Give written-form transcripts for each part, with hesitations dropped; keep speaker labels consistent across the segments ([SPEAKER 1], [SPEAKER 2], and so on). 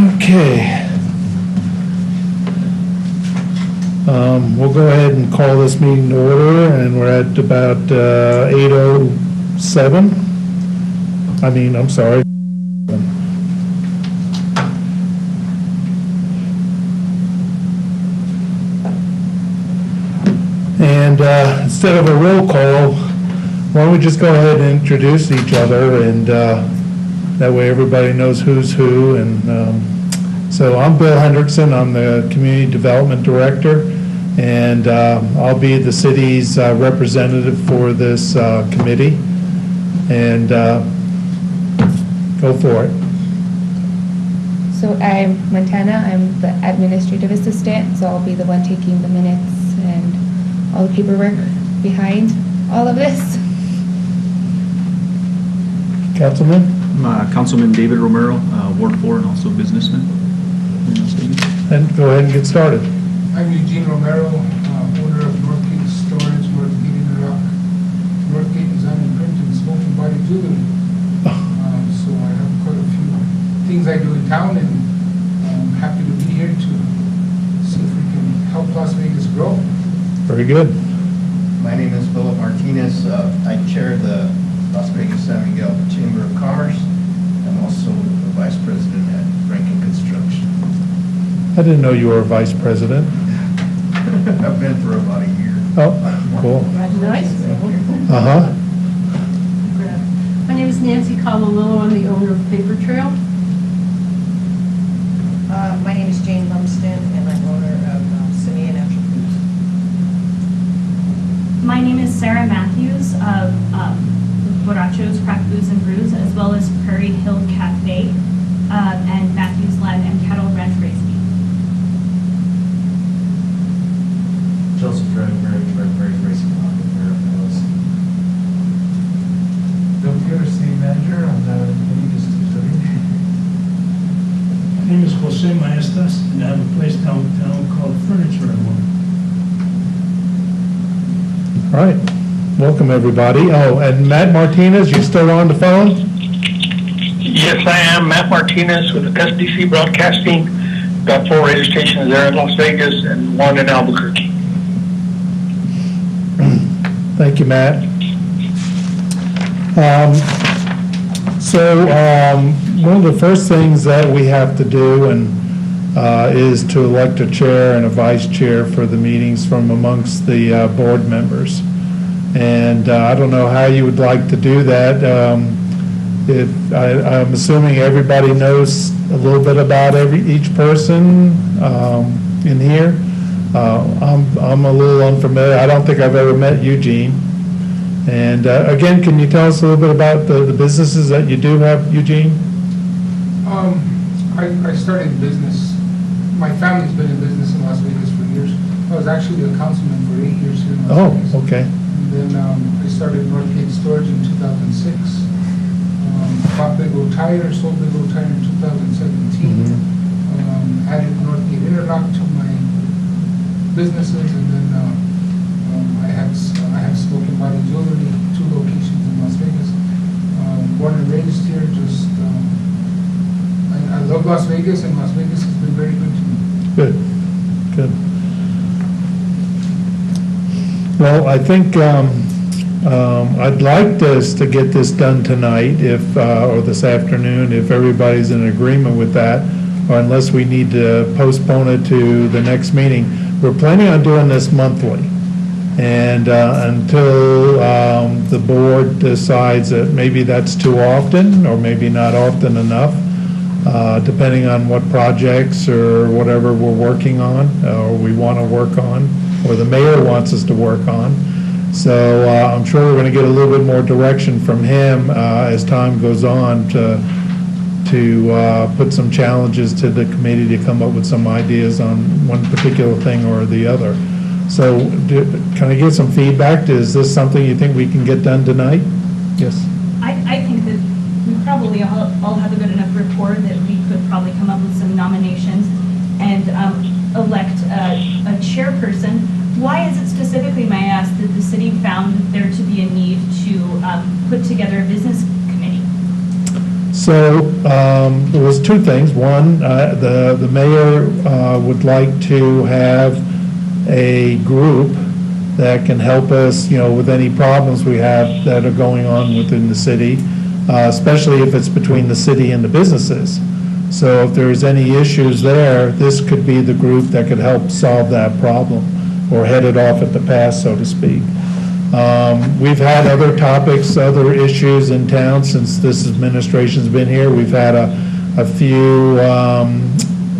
[SPEAKER 1] Okay. We'll go ahead and call this meeting to order, and we're at about 8:07. I'm sorry. And instead of a roll call, why don't we just go ahead and introduce each other, and that way everybody knows who's who. And so I'm Bill Hendrickson. I'm the Community Development Director, and I'll be the city's representative for this committee. And go for it.
[SPEAKER 2] So I'm Montana. I'm the administrative assistant, so I'll be the one taking the minutes and all the paperwork behind all of this.
[SPEAKER 1] Councilman?
[SPEAKER 3] Councilman David Romero, Ward 4, and also businessman.
[SPEAKER 1] And go ahead and get started.
[SPEAKER 4] I'm Eugene Romero, owner of Northgate Storage, Northgate Interlock, Northgate Design and Print, and Smoking Body Jewelry. So I have quite a few things I do in town, and I'm happy to be here to see if we can help Las Vegas grow.
[SPEAKER 1] Very good.
[SPEAKER 5] My name is Philip Martinez. I chair the Las Vegas San Miguel Chamber of Commerce. I'm also the vice president at Rankin Construction.
[SPEAKER 1] I didn't know you were a vice president.
[SPEAKER 5] I've been for about a year.
[SPEAKER 1] Oh, cool.
[SPEAKER 6] Nice.
[SPEAKER 1] Uh-huh.
[SPEAKER 6] My name is Nancy Colomillo. I'm the owner of Paper Trail.
[SPEAKER 7] My name is Jane Lumsden, and I'm owner of Simeon Natural Foods.
[SPEAKER 8] My name is Sarah Matthews of Borrachos Craft Booze and Brews, as well as Prairie Hill Cafe and Matthews Land and Cattle Ranch Raising.
[SPEAKER 9] Joseph Redberry, Redberry Racing Club in Fairfield.
[SPEAKER 4] Bill Taylor, city manager on the Vegas District.
[SPEAKER 10] My name is Jose Maestas, and I have a place downtown called Furniture and One.
[SPEAKER 1] All right. Welcome, everybody. Oh, and Matt Martinez, you still on the phone?
[SPEAKER 11] Yes, I am. Matt Martinez with SDC Broadcasting. Got 4 radio stations there in Las Vegas and 1 in Albuquerque.
[SPEAKER 1] Thank you, Matt. One of the first things that we have to do is to elect a chair and a vice chair for the meetings from amongst the board members. And I don't know how you would like to do that. I'm assuming everybody knows a little bit about each person in here. I'm a little unfamiliar. I don't think I've ever met Eugene. And again, can you tell us a little bit about the businesses that you do have, Eugene?
[SPEAKER 4] I started business. My family's been in business in Las Vegas for years. I was actually a councilman for 8 years here in Las Vegas.
[SPEAKER 1] Oh, okay.
[SPEAKER 4] And then I started Northgate Storage in 2006. Bought Big O Tire, sold Big O Tire in 2017. Added Northgate Interlock to my businesses, and then I have Smoking Body Jewelry, 2 locations in Las Vegas. Born and raised here. Just I love Las Vegas, and Las Vegas has been very good to me.
[SPEAKER 1] Good, good. Well, I think I'd like to get this done tonight, or this afternoon, if everybody's in agreement with that, or unless we need to postpone it to the next meeting. We're planning on doing this monthly, and until the board decides that maybe that's too often, or maybe not often enough, depending on what projects or whatever we're working on, or we want to work on, or the mayor wants us to work on. So I'm sure we're going to get a little bit more direction from him as time goes on to put some challenges to the committee to come up with some ideas on one particular thing or the other. So can I get some feedback? Is this something you think we can get done tonight? Yes.
[SPEAKER 8] I think that we probably all have a good enough rapport that we could probably come up with some nominations and elect a chairperson. Why is it specifically, may I ask, that the city found there to be a need to put together a business committee?
[SPEAKER 1] So there was two things. One, the mayor would like to have a group that can help us, with any problems we have that are going on within the city, especially if it's between the city and the businesses. So if there's any issues there, this could be the group that could help solve that problem or head it off at the pass, so to speak. We've had other topics, other issues in town since this administration's been here. We've had a few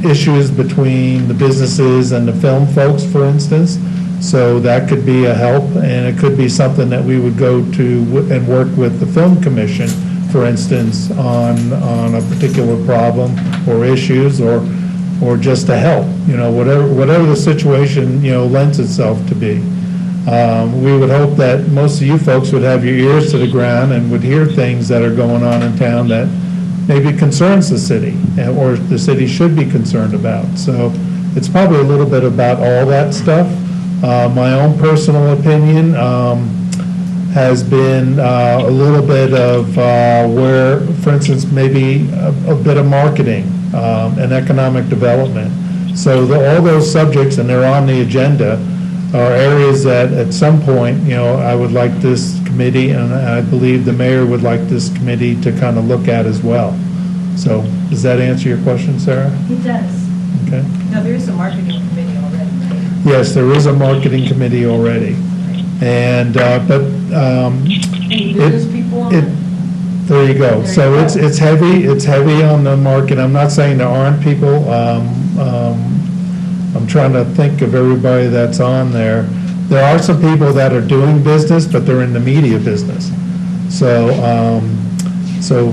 [SPEAKER 1] issues between the businesses and the film folks, for instance. So that could be a help, and it could be something that we would go to and work with the film commission, for instance, on a particular problem or issues, or just to help, whatever the situation, lends itself to be. We would hope that most of you folks would have your ears to the ground and would hear things that are going on in town that maybe concerns the city, or the city should be concerned about. So it's probably a little bit about all that stuff. My own personal opinion has been a little bit of where, for instance, maybe a bit of marketing and economic development. So all those subjects, and they're on the agenda, are areas that at some point, I would like this committee, and I believe the mayor would like this committee to kind of look at as well. So does that answer your question, Sarah?
[SPEAKER 8] It does.
[SPEAKER 1] Okay.
[SPEAKER 7] Now, there is a marketing committee already, right?
[SPEAKER 1] Yes, there is a marketing committee already. And,
[SPEAKER 7] Any business people on it?
[SPEAKER 1] there you go.
[SPEAKER 7] There
[SPEAKER 1] So
[SPEAKER 7] you
[SPEAKER 1] it's
[SPEAKER 7] go.
[SPEAKER 1] it's heavy on the market. I'm not saying there aren't people. I'm trying to think of everybody that's on there. There are some people that are doing business, but they're in the media business. So, so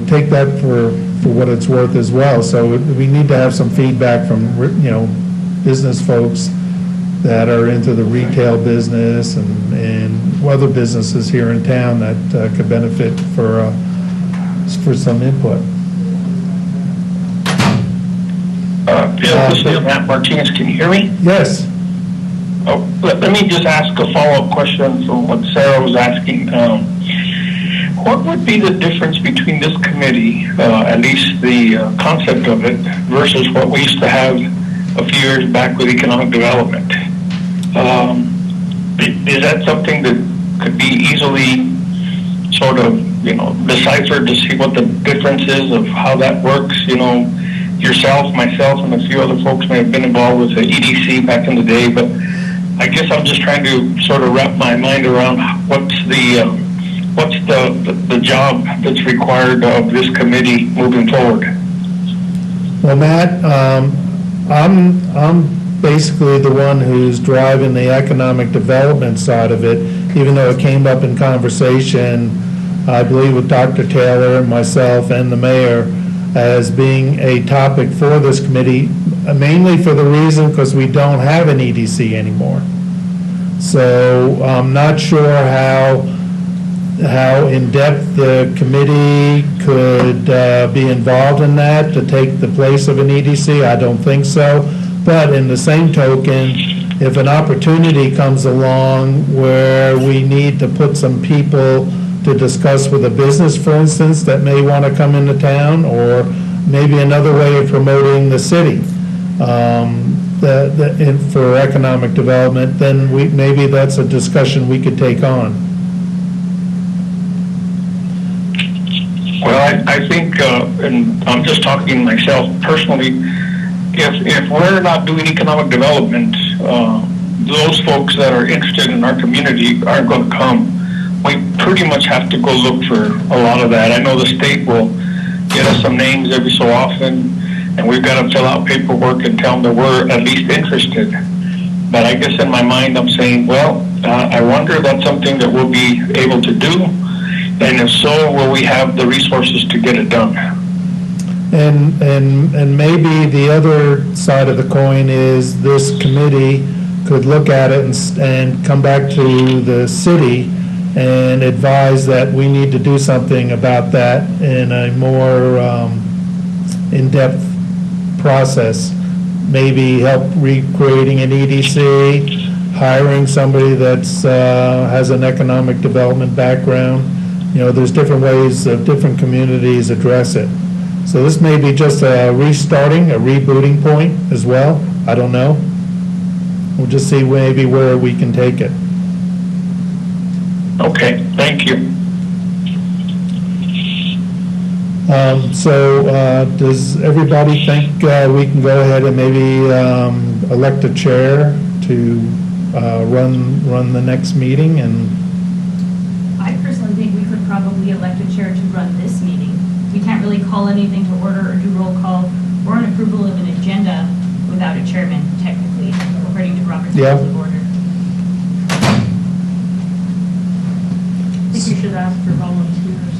[SPEAKER 1] take that for what it's worth as well. So we need to have some feedback from, business folks that are into the retail business and other businesses here in town that could benefit for some input.
[SPEAKER 11] This is Matt Martinez. Can you hear me?
[SPEAKER 1] Yes.
[SPEAKER 11] Oh, let me just ask a follow-up question from what Sarah was asking. What would be the difference between this committee, at least the concept of it, versus what we used to have a few years back with economic development? Is that something that could be easily sort of, deciphered to see what the difference is of how that works? Yourself, myself, and a few other folks may have been involved with the EDC back in the day, but I guess I'm just trying to sort of wrap my mind around what's the job that's required of this committee moving forward.
[SPEAKER 1] Well, Matt, I'm basically the one who's driving the economic development side of it, even though it came up in conversation, I believe, with Dr. Taylor and myself and the mayor, as being a topic for this committee, mainly for the reason because we don't have an EDC anymore. So I'm not sure how in-depth the committee could be involved in that to take the place of an EDC. I don't think so. But in the same token, if an opportunity comes along where we need to put some people to discuss with a business, for instance, that may want to come into town, or maybe another way of promoting the city for economic development, then maybe that's a discussion we could take on.
[SPEAKER 11] Well, I think, and I'm just talking myself personally, if we're not doing economic development, those folks that are interested in our community aren't going to come. We pretty much have to go look for a lot of that. I know the state will get us some names every so often, and we've got to fill out paperwork and tell them that we're at least interested. But I guess in my mind I'm saying, well, I wonder if that's something that we'll be able to do, and if so, will we have the resources to get it done?
[SPEAKER 1] And maybe the other side of the coin is this committee could look at it and come back to the city and advise that we need to do something about that in a more in-depth process. Maybe help recreating an EDC, hiring somebody that's has an economic development background, there's different ways of different communities address it. So this may be just a restarting, a rebooting point as well. I don't know. We'll just see maybe where we can take it.
[SPEAKER 11] Okay, thank you.
[SPEAKER 1] Does everybody think we can go ahead and maybe elect a chair to run the next meeting? And
[SPEAKER 8] I personally think we could probably elect a chair to run this meeting. We can't really call anything to order or do roll call or an approval of an agenda without a chairman, technically, according to Robert's
[SPEAKER 1] Yeah.
[SPEAKER 8] Rules of Order.
[SPEAKER 6] I think you should ask for volunteers.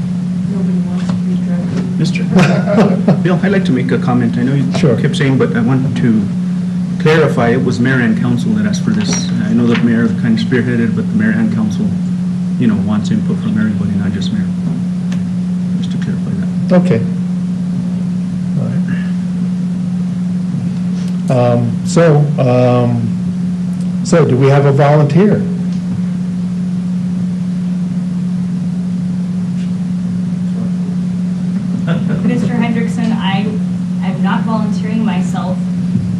[SPEAKER 6] Nobody wants to be directed.
[SPEAKER 3] Mr. Bill, I'd like to make a comment. I know you
[SPEAKER 1] Sure.
[SPEAKER 3] kept saying, but I want to clarify, it was mayor and council that asked for this. I know the mayor kind of spearheaded, but the mayor and council, wants input from everybody, not just mayor. Just to clarify that.
[SPEAKER 1] Okay. All right. So do we have a volunteer?
[SPEAKER 8] Mr. Hendrickson, I'm not volunteering myself,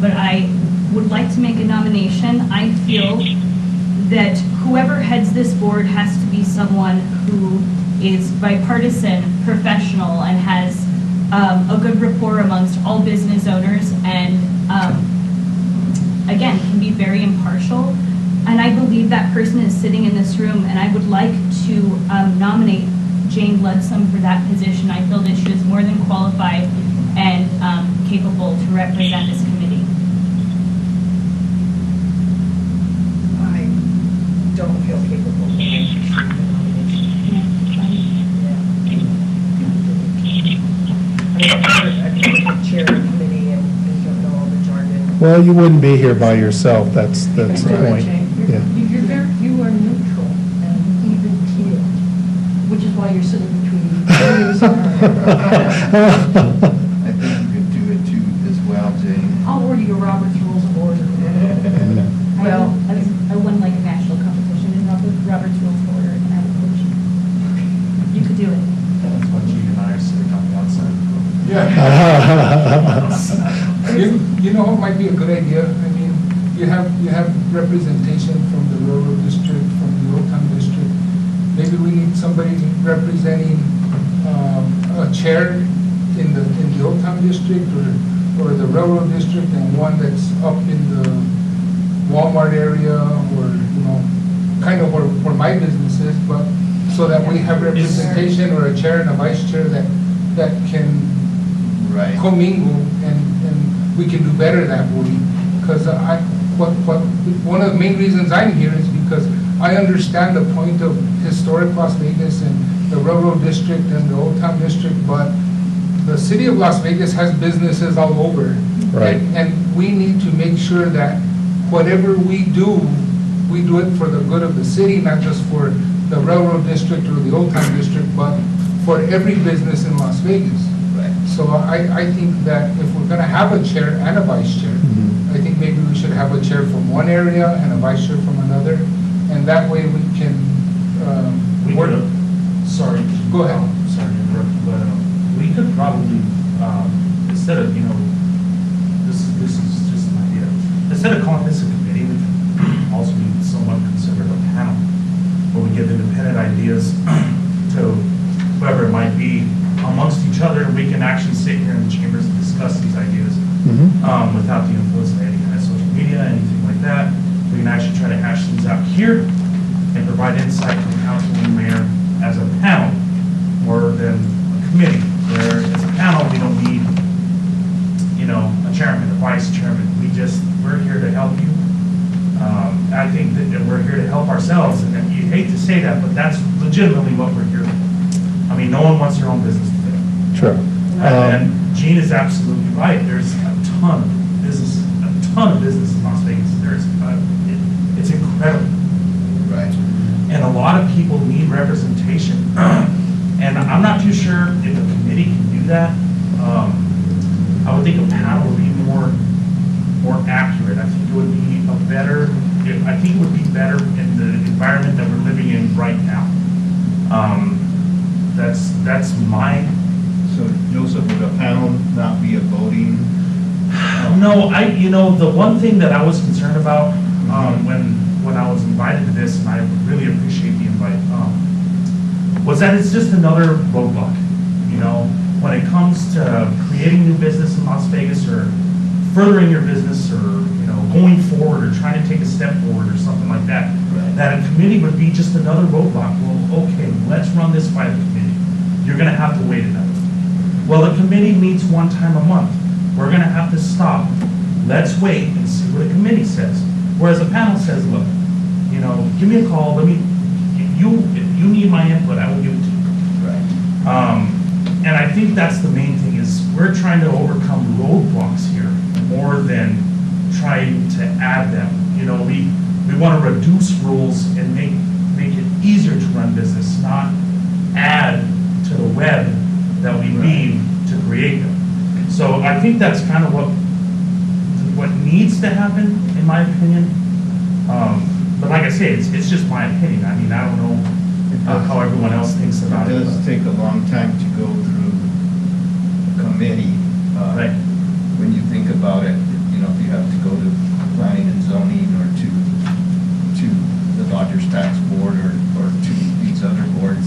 [SPEAKER 8] but I would like to make a nomination. I feel that whoever heads this board has to be someone who is bipartisan, professional, and has a good rapport amongst all business owners, and again, can be very impartial. And I believe that person is sitting in this room, and I would like to nominate Jane Ludsom for that position. I feel that she is more than qualified and capable to represent this committee.
[SPEAKER 7] I don't feel capable of making the nomination. I've never chaired a committee and don't know all the jargon.
[SPEAKER 1] Well, you wouldn't be here by yourself. That's the point. Yeah.
[SPEAKER 6] You are neutral and even keel, which is why you're sitting between me.
[SPEAKER 5] I think you could do it too as well, Jane.
[SPEAKER 6] I'll order your Robert's Rules of Order.
[SPEAKER 8] Well, I won like a national competition in Robert's Rules of Order, and I would coach you. You could do it.
[SPEAKER 9] That's why Gene and I are sitting on the outside.
[SPEAKER 4] Yeah. You know what might be a good idea? I mean, you have representation from the rural district, from the Old Town district. Maybe we need somebody representing a chair in the Old Town district or the railroad district, and one that's up in the Walmart area, or kind of where my business is, but so that we have representation, or a chair and a vice chair that can commingle, and we can do better that way. Because one of the main reasons I'm here is because I understand the point of historic Las Vegas and the railroad district and the Old Town district, but the city of Las Vegas has businesses all over.
[SPEAKER 1] Right.
[SPEAKER 4] And we need to make sure that whatever we do it for the good of the city, not just for the railroad district or the Old Town district, but for every business in Las Vegas.
[SPEAKER 5] Right.
[SPEAKER 4] So I think that if we're gonna have a chair and a vice chair, I think maybe we should have a chair from one area and a vice chair from another, and that way we can work.
[SPEAKER 9] Sorry.
[SPEAKER 4] Go ahead.
[SPEAKER 9] Sorry to interrupt, but we could probably, instead of, this is just an idea. Instead of calling this a committee, we could also be somewhat considered a panel, where we give independent ideas to whoever it might be amongst each other, and we can actually sit here in the chambers and discuss these ideas without the influence of any kind of social media, anything like that. We can actually try to hash things out here and provide insight from council and mayor as a panel, more than a committee, where as a panel, we don't need, a chairman, a vice chairman. We're here to help you. I think that we're here to help ourselves, and you hate to say that, but that's legitimately what we're here for. I mean, no one wants their own business to do.
[SPEAKER 1] Sure.
[SPEAKER 9] And Gene is absolutely right. There's a ton of business in Las Vegas. It's incredible.
[SPEAKER 5] Right.
[SPEAKER 9] And a lot of people need representation. And I'm not too sure if a committee can do that. I would think a panel would be more accurate. I think it would be better in the environment that we're living in right now. That's my,
[SPEAKER 5] So Joseph, would a panel not be a voting?
[SPEAKER 9] no, the one thing that I was concerned about, when I was invited to this, and I really appreciate the invite, was that it's just another roadblock. When it comes to creating new business in Las Vegas, or furthering your business, or, going forward, or trying to take a step forward, or something like that, that a committee would be just another roadblock. Well, okay, let's run this by the committee. You're gonna have to wait another. Well, the committee meets one time a month. We're gonna have to stop. Let's wait and see what a committee says. Whereas a panel says, look, give me a call, if you need my input, I will give it to you.
[SPEAKER 5] Right.
[SPEAKER 9] And I think that's the main thing, is we're trying to overcome roadblocks here more than trying to add them. We want to reduce rules and make it easier to run business, not add to the web that we weave to create them. So I think that's kind of what needs to happen, in my opinion. But like I say, it's just my opinion. I mean, I don't know how everyone else thinks about it.
[SPEAKER 5] It does take a long time to go through a committee.
[SPEAKER 9] Right.
[SPEAKER 5] When you think about it, if you have to go to planning and zoning, or to the Dodgers tax board, or to these other boards,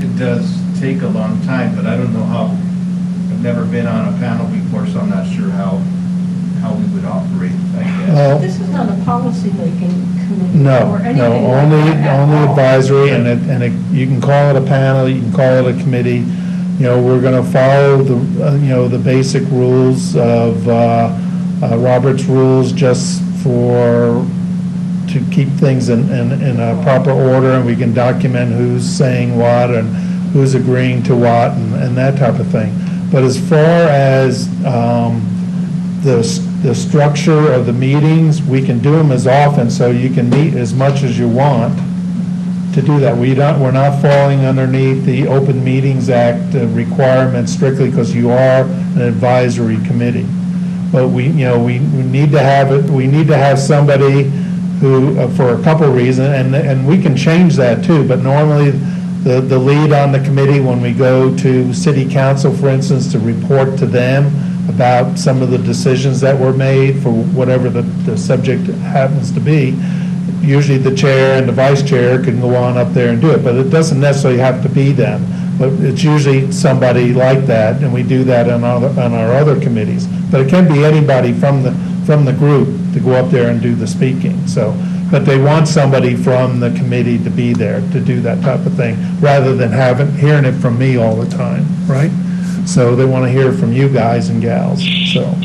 [SPEAKER 5] it does take a long time, but I don't know how, I've never been on a panel before, so I'm not sure how we would operate, I guess.
[SPEAKER 1] Well,
[SPEAKER 6] This is not a policy-making committee
[SPEAKER 1] no,
[SPEAKER 6] or anything.
[SPEAKER 1] no,
[SPEAKER 6] like
[SPEAKER 1] only
[SPEAKER 6] that at all.
[SPEAKER 1] advisory, you can call it a panel, you can call it a committee. We're gonna follow the basic rules of, Robert's rules, just to keep things in a proper order, and we can document who's saying what and who's agreeing to what, and that type of thing. But as far as, the structure of the meetings, we can do them as often, so you can meet as much as you want to do that. We're not falling underneath the Open Meetings Act requirements strictly because you are an advisory committee. But we need to have it, we need to have somebody who, for a couple of reasons, and we can change that too, but normally the lead on the committee, when we go to city council, for instance, to report to them about some of the decisions that were made for whatever the subject happens to be, usually the chair and the vice chair can go on up there and do it, but it doesn't necessarily have to be them. But it's usually somebody like that, and we do that on our other committees. But it can be anybody from the group to go up there and do the speaking. So, but they want somebody from the committee to be there to do that type of thing, rather than hearing it from me all the time, right? So they want to hear from you guys and gals, so.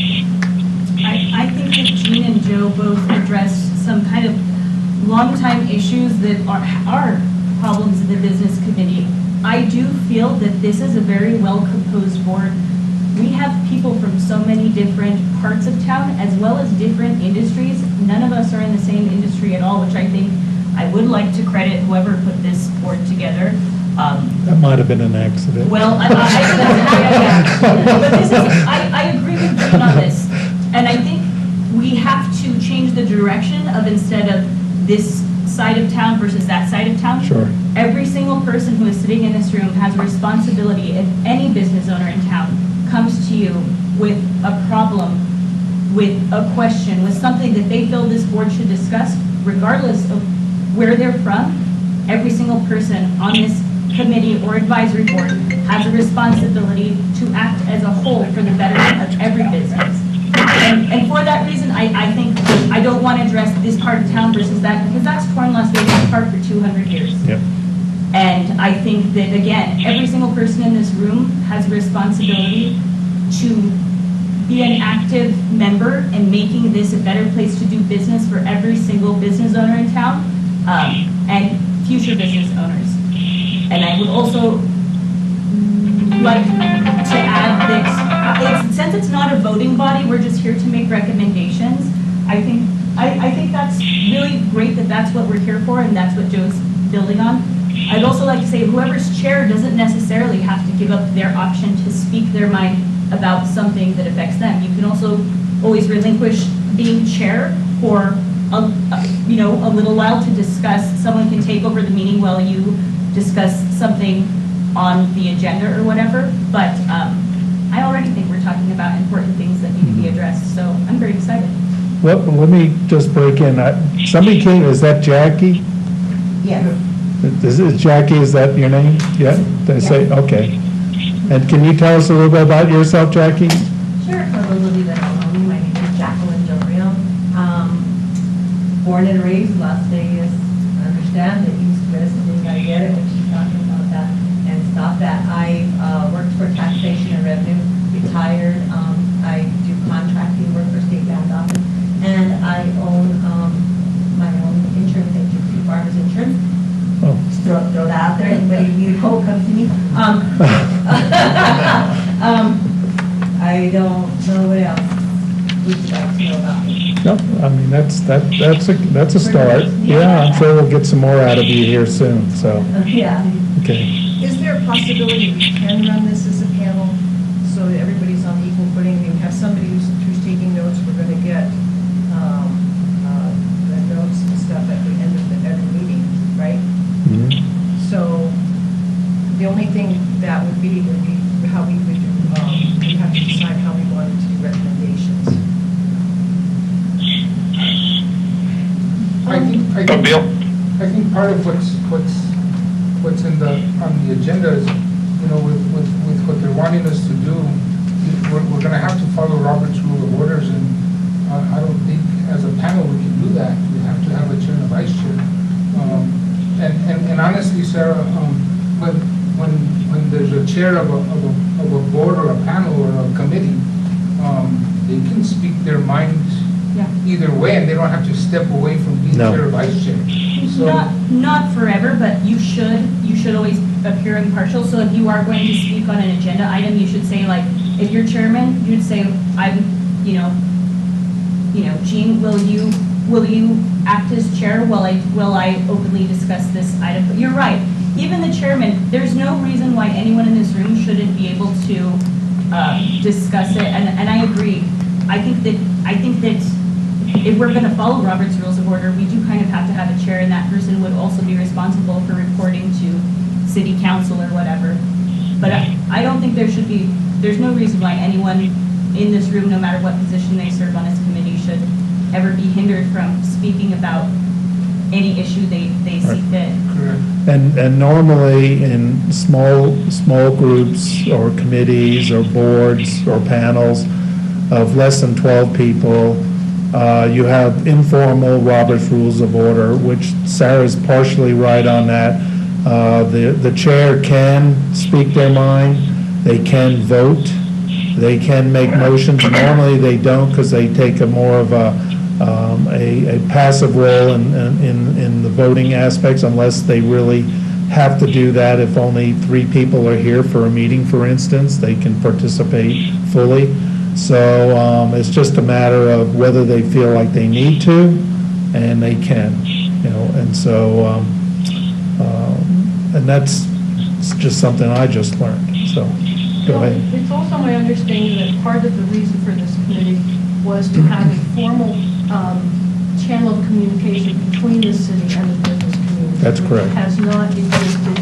[SPEAKER 8] I think that Jean and Joe both addressed some kind of long-time issues that are problems in the business committee. I do feel that this is a very well-composed board. We have people from so many different parts of town, as well as different industries. None of us are in the same industry at all, which I think I would like to credit whoever put this board together.
[SPEAKER 1] That might have been an accident.
[SPEAKER 8] Well, but this is, I agree with Jean on this, and I think we have to change the direction of, instead of this side of town versus that side of town.
[SPEAKER 1] Sure.
[SPEAKER 8] Every single person who is sitting in this room has a responsibility. If any business owner in town comes to you with a problem, with a question, with something that they feel this board should discuss, regardless of where they're from, every single person on this committee or advisory board has a responsibility to act as a whole for the betterment of every business. And for that reason, I think I don't want to address this part of town versus that, because that's torn Las Vegas apart for 200 years.
[SPEAKER 1] Yep.
[SPEAKER 8] And I think that, again, every single person in this room has a responsibility to be an active member in making this a better place to do business for every single business owner in town, and future business owners. And I would also like to add that since it's not a voting body, we're just here to make recommendations. I think that's really great that that's what we're here for, and that's what Joe's building on. I'd also like to say whoever's chair doesn't necessarily have to give up their option to speak their mind about something that affects them. You can also always relinquish being chair for a little while to discuss. Someone can take over the meeting while you discuss something on the agenda or whatever, but I already think we're talking about important things that need to be addressed, so I'm very excited.
[SPEAKER 1] Well, let me just break in. Somebody came, is that Jackie?
[SPEAKER 6] Yes.
[SPEAKER 1] Is Jackie, is that your name? Yeah, did I say, okay. And can you tell us a little bit about yourself, Jackie?
[SPEAKER 7] Sure, for those of you that don't know me, my name is Jacqueline Del Rio. Born and raised Las Vegas. I understand that East West, and you gotta get it, when she's talking about that, and stop that. I worked for taxation and revenue, retired. I do contracting work for state land office, and I own my own insurance agency, Farmers Insurance.
[SPEAKER 1] Oh.
[SPEAKER 7] Just throw that out there. Anybody need a quote, come to me. I don't know what else would you like to know about me.
[SPEAKER 1] No, I mean, that's a start. Yeah, I'm sure we'll get some more out of you here soon, so,
[SPEAKER 7] Yeah.
[SPEAKER 1] okay.
[SPEAKER 7] Is there a possibility we can run this as a panel so that everybody's on equal footing? We have somebody who's taking notes, we're going to get the notes and stuff at the end of every meeting, right?
[SPEAKER 1] Mhm.
[SPEAKER 7] So the only thing that would be how we would, we have to decide how we wanted to do recommendations.
[SPEAKER 4] I think part of what's on the agenda is, with what they're wanting us to do, we're gonna have to follow Robert's Rule of Orders, and I don't think as a panel we can do that. We have to have a chair and a vice chair. And honestly, Sarah, when there's a chair of a board or a panel or a committee, they can speak their minds either way, and they don't have to step away from being chair or vice chair. So,
[SPEAKER 8] Not forever, but you should always appear impartial. So if you are going to speak on an agenda item, you should say, like, if you're chairman, you'd say, Jean, will you act as chair while I openly discuss this item? But you're right. Even the chairman, there's no reason why anyone in this room shouldn't be able to discuss it. And I agree. I think that if we're going to follow Robert's Rules of Order, we do kind of have to have a chair, and that person would also be responsible for reporting to city council or whatever. But I don't think there's no reason why anyone in this room, no matter what position they serve on this committee, should ever be hindered from speaking about any issue they see fit.
[SPEAKER 1] And normally in small groups or committees or boards or panels of less than 12 people, you have informal Robert's Rules of Order, which Sarah's partially right on that. The chair can speak their mind, they can vote, they can make motions. Normally they don't, because they take a more of a passive role in the voting aspects, unless they really have to do that. If only 3 people are here for a meeting, for instance, they can participate fully. So it's just a matter of whether they feel like they need to, and they can, and so, and that's just something I just learned, so, go ahead.
[SPEAKER 6] It's also my understanding that part of the reason for this committee was to have a formal channel of communication between the city and the business community.
[SPEAKER 1] That's correct.
[SPEAKER 6] It has not existed,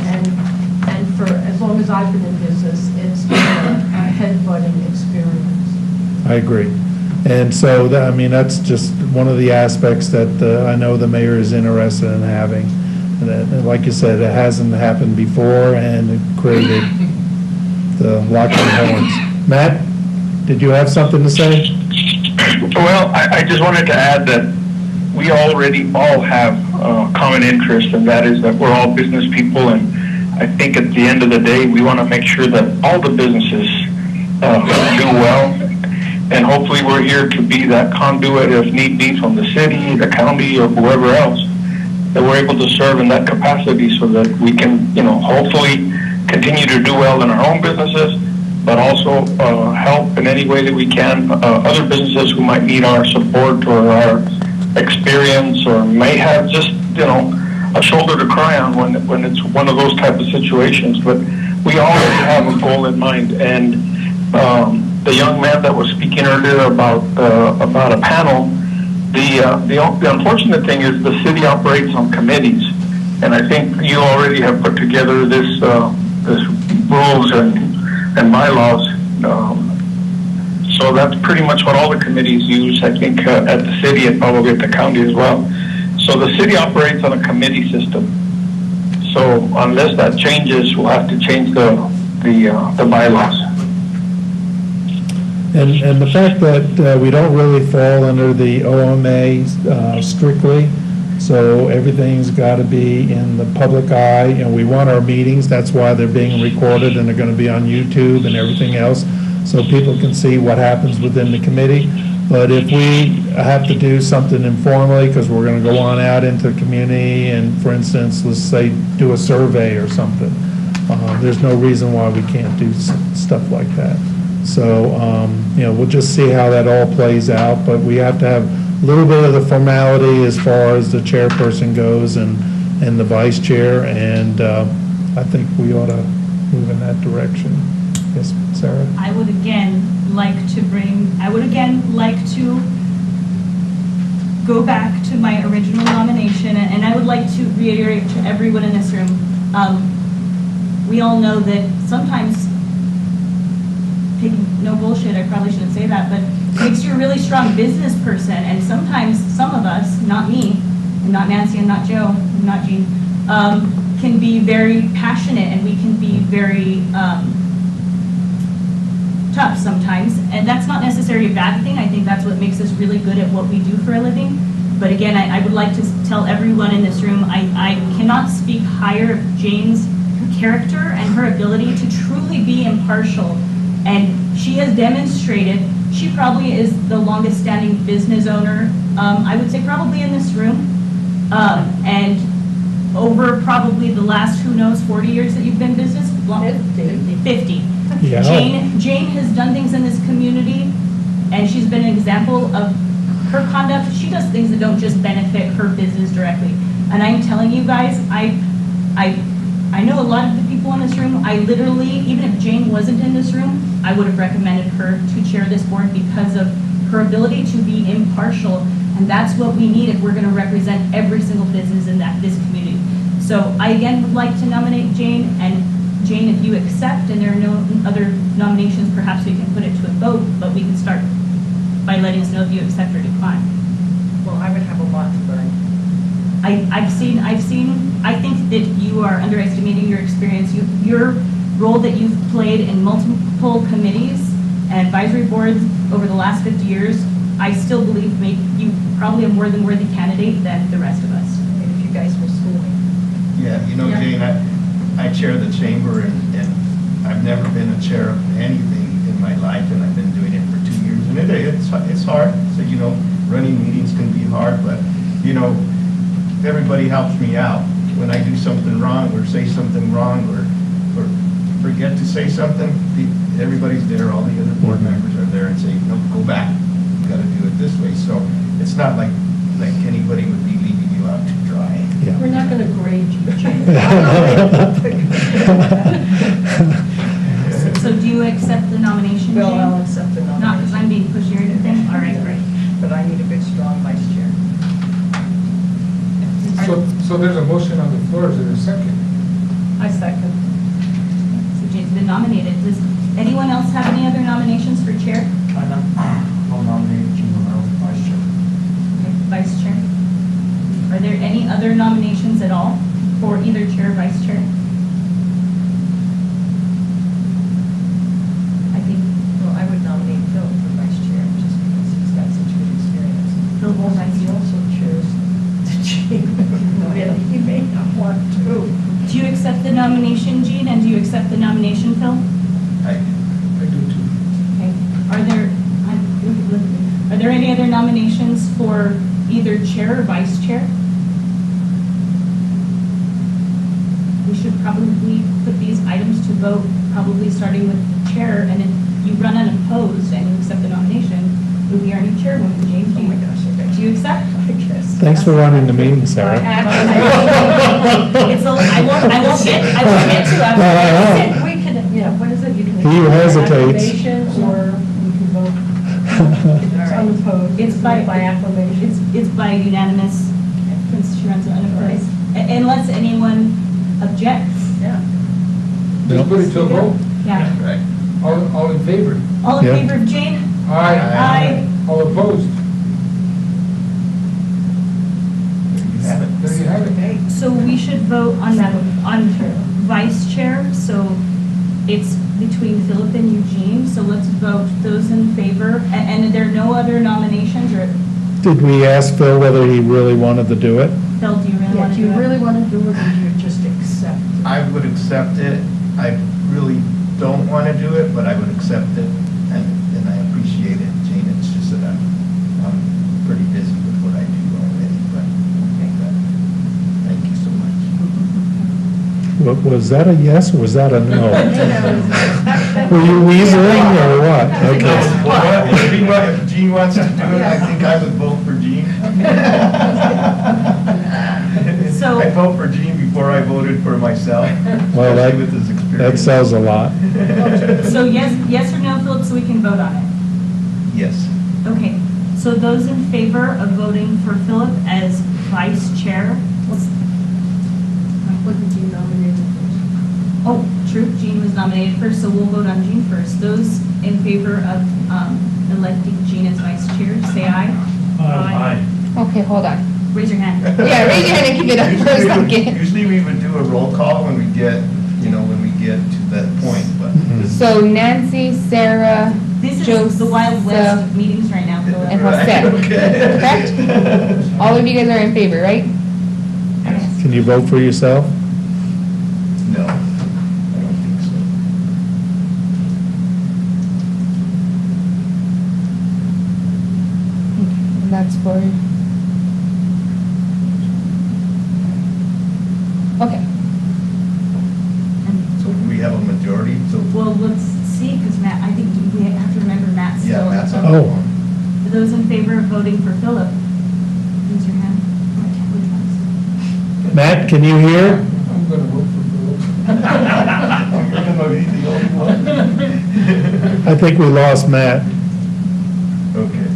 [SPEAKER 6] and for as long as I've been in business, it's been a head-butting experience.
[SPEAKER 1] I agree. And so, that's just one of the aspects that I know the mayor is interested in having. And like you said, it hasn't happened before, and it created the locking horns. Matt, did you have something to say?
[SPEAKER 11] Well, I just wanted to add that we already all have common interest, and that is that we're all business people, and I think at the end of the day, we want to make sure that all the businesses do well, and hopefully we're here to be that conduit, if need be, from the city, the county, or whoever else, that we're able to serve in that capacity, so that we can, hopefully continue to do well in our own businesses, but also help in any way that we can other businesses who might need our support or our experience, or may have just, a shoulder to cry on when it's one of those type of situations. But we always have a goal in mind. And the young man that was speaking earlier about a panel, the unfortunate thing is the city operates on committees, And I think you already have put together this rules and bylaws. So that's pretty much what all the committees use, I think, at the city and probably at the county as well. So the city operates on a committee system. So unless that changes, we'll have to change the bylaws.
[SPEAKER 1] And the fact that we don't really fall under the OMA strictly, so everything's got to be in the public eye, and we want our meetings, that's why they're being recorded, and they're going to be on YouTube and everything else, so people can see what happens within the committee. But if we have to do something informally, because we're going to go on out into the community and, for instance, let's say, do a survey or something, there's no reason why we can't do stuff like that. So, we'll just see how that all plays out, but we have to have a little bit of the formality as far as the chairperson goes and the vice chair, and I think we ought to move in that direction. Yes, Sarah?
[SPEAKER 8] I would again like to go back to my original nomination, and I would like to reiterate to everyone in this room, we all know that sometimes, taking no bullshit, I probably shouldn't say that, but makes you a really strong business person, and sometimes some of us, not me, and not Nancy, and not Joe, and not Jean, can be very passionate, and we can be very tough sometimes, and that's not necessarily a bad thing. I think that's what makes us really good at what we do for a living. But again, I would like to tell everyone in this room, I cannot speak higher of Jane's character and her ability to truly be impartial. And she has demonstrated, she probably is the longest standing business owner, I would say probably in this room. And over probably the last, who knows, 40 years that you've been in business? 50.
[SPEAKER 1] Yeah.
[SPEAKER 8] Jane has done things in this community, and she's been an example of her conduct. She does things that don't just benefit her business directly. And I'm telling you guys, I know a lot of the people in this room. I literally, even if Jane wasn't in this room, I would have recommended her to chair this board because of her ability to be impartial. And that's what we need if we're going to represent every single business in this community. So I again would like to nominate Jane, and Jane, if you accept, and there are no other nominations, perhaps we can put it to a vote, but we can start by letting us know if you accept or decline.
[SPEAKER 7] Well, I would have a lot to learn.
[SPEAKER 8] I think that you are underestimating your experience. Your role that you've played in multiple committees and advisory boards over the last 50 years, I still believe you probably a more than worthy candidate than the rest of us.
[SPEAKER 7] If you guys will school me.
[SPEAKER 5] Yeah, Jane, I chair the chamber, and I've never been a chair of anything in my life, and I've been doing it for 2 years. And it's hard. So, running meetings can be hard, but, everybody helps me out. When I do something wrong or say something wrong or forget to say something, everybody's there, all the other board members are there and say, no, go back. You got to do it this way. So it's not like anybody would be leaving you out to dry.
[SPEAKER 1] Yeah.
[SPEAKER 7] We're not going to grade you, Jane.
[SPEAKER 8] So do you accept the nomination, Jane?
[SPEAKER 7] Well, I'll accept the nomination.
[SPEAKER 8] Not because I'm being pushy or anything? All right, great.
[SPEAKER 7] But I need a good, strong vice chair.
[SPEAKER 4] So there's a motion on the floor, is there a second?
[SPEAKER 7] I second.
[SPEAKER 8] So Jane's been nominated. Does anyone else have any other nominations for chair?
[SPEAKER 9] I'll nominate Jean Romero for vice chair.
[SPEAKER 8] Okay, vice chair. Are there any other nominations at all for either chair or vice chair? I think
[SPEAKER 7] Well, I would nominate Phil for vice chair, just because he's got such good experience.
[SPEAKER 8] Phil will vice
[SPEAKER 7] He
[SPEAKER 8] chair.
[SPEAKER 7] also chairs the chamber. He may not want to.
[SPEAKER 8] Do you accept the nomination, Jean, and do you accept the nomination, Phil?
[SPEAKER 4] I do too.
[SPEAKER 8] Okay. Are there any other nominations for either chair or vice chair? We should probably put these items to vote, probably starting with chair, and if you run unopposed and you accept the nomination, you'll be our new chairwoman, Jane.
[SPEAKER 7] Oh my gosh, okay.
[SPEAKER 8] Do you accept?
[SPEAKER 7] I guess.
[SPEAKER 1] Thanks for running the meeting, Sarah.
[SPEAKER 8] I won't get to it.
[SPEAKER 7] We can, what is it? You can.
[SPEAKER 1] He hesitates.
[SPEAKER 7] Acclamation, or we can vote. It's unopposed.
[SPEAKER 8] It's by
[SPEAKER 7] acclamation.
[SPEAKER 8] It's by unanimous, since she runs it unopposed. Unless anyone objects.
[SPEAKER 7] Yeah.
[SPEAKER 4] Just put it to a vote.
[SPEAKER 8] Yeah.
[SPEAKER 5] Right.
[SPEAKER 4] All in favor?
[SPEAKER 8] All in
[SPEAKER 1] Yeah.
[SPEAKER 8] favor of Jane?
[SPEAKER 4] Aye.
[SPEAKER 8] Aye.
[SPEAKER 4] All opposed?
[SPEAKER 5] You have it.
[SPEAKER 4] There you have it.
[SPEAKER 7] Okay.
[SPEAKER 8] So we should vote on that, on vice chair, so it's between Philip and Eugene, so let's vote those in favor. And there are no other nominations, or
[SPEAKER 1] Did we ask Phil whether he really wanted to do it?
[SPEAKER 8] Phil, do you really
[SPEAKER 6] Yeah,
[SPEAKER 8] want
[SPEAKER 6] do
[SPEAKER 8] to
[SPEAKER 6] you
[SPEAKER 8] do it?
[SPEAKER 6] really want to do it, or do you just accept?
[SPEAKER 5] I would accept it. I really don't want to do it, but I would accept it, and I appreciate it, Jane. It's just that I'm pretty busy with what I do already, but thank you so much.
[SPEAKER 1] Was that a yes or was that a no? Were you weaseling or what? Okay.
[SPEAKER 5] Well, if Gene wants to do it, I think I would vote for Gene.
[SPEAKER 8] So-
[SPEAKER 5] I vote for Gene before I voted for myself,
[SPEAKER 1] Well,
[SPEAKER 5] especially with his experience.
[SPEAKER 1] That says a lot.
[SPEAKER 8] So yes or no, Philip, so we can vote on it?
[SPEAKER 5] Yes.
[SPEAKER 8] Okay, so those in favor of voting for Philip as vice chair?
[SPEAKER 6] Wasn't you nominated first?
[SPEAKER 8] Oh, true, Jean was nominated first, so we'll vote on Jean first. Those in favor of electing Jean as vice chair, say aye.
[SPEAKER 10] Aye.
[SPEAKER 2] Okay, hold on.
[SPEAKER 8] Raise your hand.
[SPEAKER 2] Yeah, raise your hand and keep it up for a second.
[SPEAKER 5] Usually we would do a roll call when we get to that point, but.
[SPEAKER 2] So Nancy, Sarah,
[SPEAKER 8] This
[SPEAKER 2] Joseph,
[SPEAKER 8] is the Wild West of meetings right now, Philip.
[SPEAKER 2] and Jose.
[SPEAKER 5] Okay.
[SPEAKER 2] Correct? All of you guys are in favor, right?
[SPEAKER 1] Can you vote for yourself?
[SPEAKER 5] No, I don't think so.
[SPEAKER 2] And that's for. Okay.
[SPEAKER 5] So we have a majority, so.
[SPEAKER 8] Well, let's see, because Matt, I think we have to remember Matt's
[SPEAKER 5] Yeah,
[SPEAKER 8] still.
[SPEAKER 5] Matt's on.
[SPEAKER 1] Oh.
[SPEAKER 8] Those in favor of voting for Philip, raise your hand. Which ones?
[SPEAKER 1] Matt, can you hear?
[SPEAKER 4] I'm gonna vote for Philip.
[SPEAKER 5] You're gonna be the only one?
[SPEAKER 1] I think we lost Matt.
[SPEAKER 5] Okay.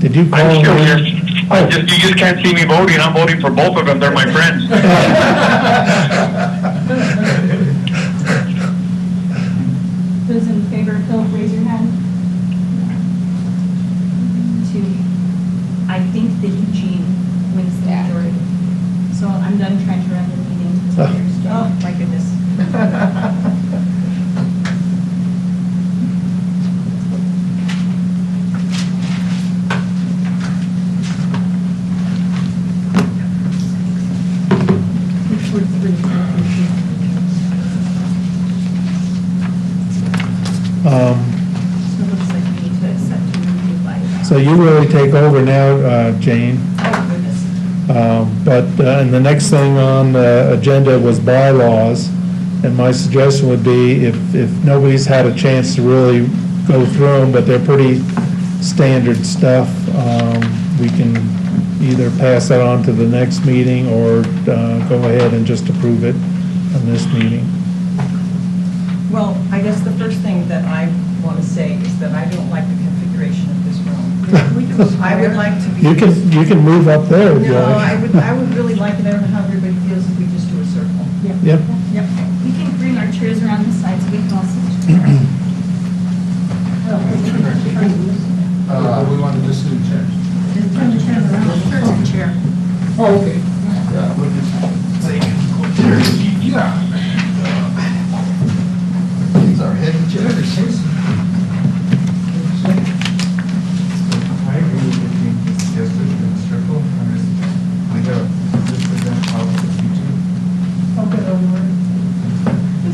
[SPEAKER 1] Did you call
[SPEAKER 11] I'm still
[SPEAKER 1] him?
[SPEAKER 11] here. You just can't see me voting. I'm voting for both of them. They're my friends.
[SPEAKER 8] Those in favor of Philip, raise your hand. Two. I think that Eugene wins the
[SPEAKER 2] Yeah.
[SPEAKER 8] majority. So I'm done trying to run the meeting. So
[SPEAKER 1] Oh.
[SPEAKER 8] here's Jane.
[SPEAKER 7] Oh, my goodness.
[SPEAKER 6] Which were three?
[SPEAKER 1] Um,
[SPEAKER 8] So it looks like we need to accept and remove by.
[SPEAKER 1] So you really take over now, Jane.
[SPEAKER 8] Oh, goodness.
[SPEAKER 1] But and the next thing on the agenda was bylaws. And my suggestion would be if nobody's had a chance to really go through them, but they're pretty standard stuff, we can either pass that on to the next meeting or go ahead and just approve it on this meeting.
[SPEAKER 7] Well, I guess the first thing that I want to say is that I don't like the configuration of this room. I would like to be.
[SPEAKER 1] You can move up there if you
[SPEAKER 7] No,
[SPEAKER 1] like.
[SPEAKER 7] I would really like it, I don't know how everybody feels if we just do a circle.
[SPEAKER 1] Yep.
[SPEAKER 7] Yep.
[SPEAKER 8] We can bring our chairs around the side so we can all sit.
[SPEAKER 4] We want to just do the chairs.
[SPEAKER 6] Just turn the chair around. Chair.
[SPEAKER 4] Oh, okay.
[SPEAKER 5] Yeah, we'll just say co-chairs.
[SPEAKER 4] Yeah.
[SPEAKER 5] These are heavy chairs.
[SPEAKER 12] I agree with what you suggested in the circle. We have, this present how YouTube.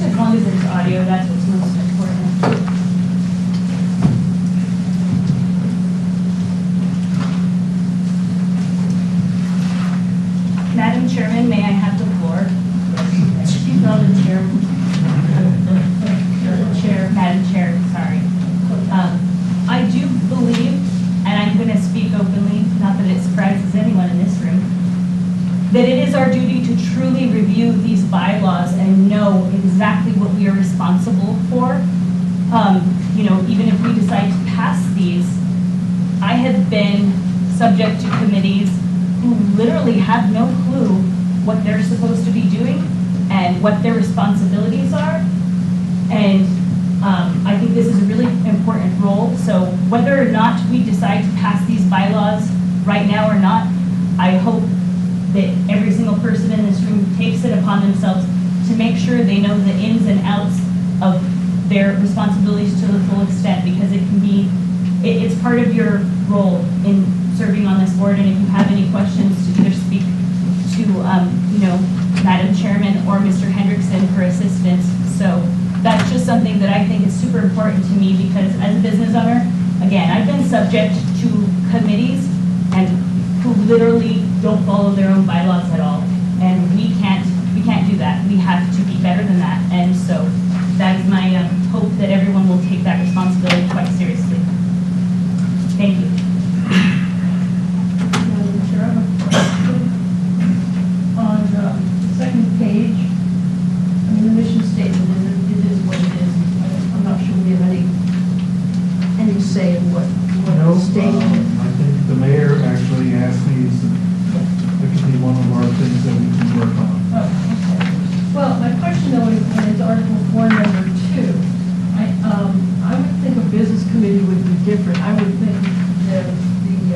[SPEAKER 8] As long as there's audio, that's what's most important. Madam Chairman, may I have the floor? She's on the chair. Chair, Madam Chair, sorry. I do believe, and I'm going to speak openly, not that it surprises anyone in this room, that it is our duty to truly review these bylaws and know exactly what we are responsible for. Even if we decide to pass these, I have been subject to committees who literally have no clue what they're supposed to be doing and what their responsibilities are. And I think this is a really important role. So whether or not we decide to pass these bylaws right now or not, I hope that every single person in this room takes it upon themselves to make sure they know the ins and outs of their responsibilities to the full extent, because it can be, it's part of your role in serving on this board. And if you have any questions, to either speak to, Madam Chairman or Mr. Hendrickson for assistance. So that's just something that I think is super important to me, because as a business owner, again, I've been subject to committees and who literally don't follow their own bylaws at all. And we can't do that. We have to be better than that. And so that is my hope that everyone will take that responsibility quite seriously. Thank you.
[SPEAKER 6] Madam Chair, I have a question. On the second page, I mean, the mission statement, it is what it is. I'm not sure we have any say in what
[SPEAKER 12] No,
[SPEAKER 6] is stated.
[SPEAKER 12] I think the mayor actually asked me, it could be one of our things that we can work on.
[SPEAKER 6] Oh, okay. Well, my question though is Article 4, number 2. I would think a business committee would be different. I would think that the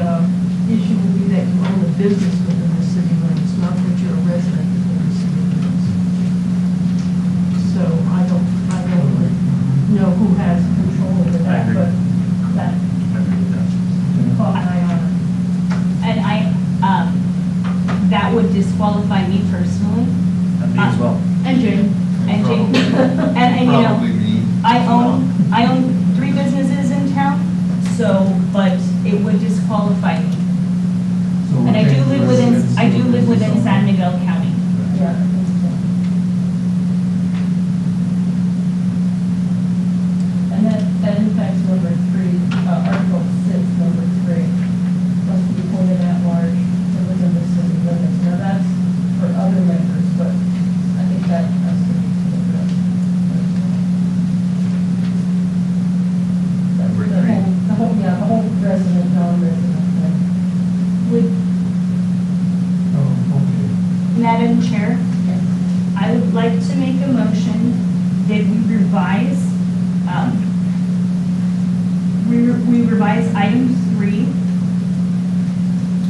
[SPEAKER 6] issue would be that you own a business within the city limits, not that you're a resident within the city limits. So I don't really know who has control over
[SPEAKER 9] I
[SPEAKER 6] that,
[SPEAKER 9] agree.
[SPEAKER 6] but that
[SPEAKER 9] I agree with that.
[SPEAKER 6] caught my eye.
[SPEAKER 8] And that would disqualify me personally.
[SPEAKER 9] And me as well.
[SPEAKER 6] And Jane.
[SPEAKER 8] And Jane, and
[SPEAKER 5] Probably me.
[SPEAKER 8] I own 3 businesses in town, but it would disqualify me.
[SPEAKER 12] So
[SPEAKER 8] And I do
[SPEAKER 12] we'll
[SPEAKER 8] live within San Miguel County.
[SPEAKER 6] Yeah. And that impacts number 3, Article 6, number 3. Must be appointed at large to within the city limits. Now, that's for other members, but I think that has to be addressed.
[SPEAKER 5] Number
[SPEAKER 6] The
[SPEAKER 5] 3.
[SPEAKER 6] the whole resident, non-resident thing. Would,
[SPEAKER 12] Oh, okay.
[SPEAKER 8] Madam Chair, I would like to make a motion that we revise item 3,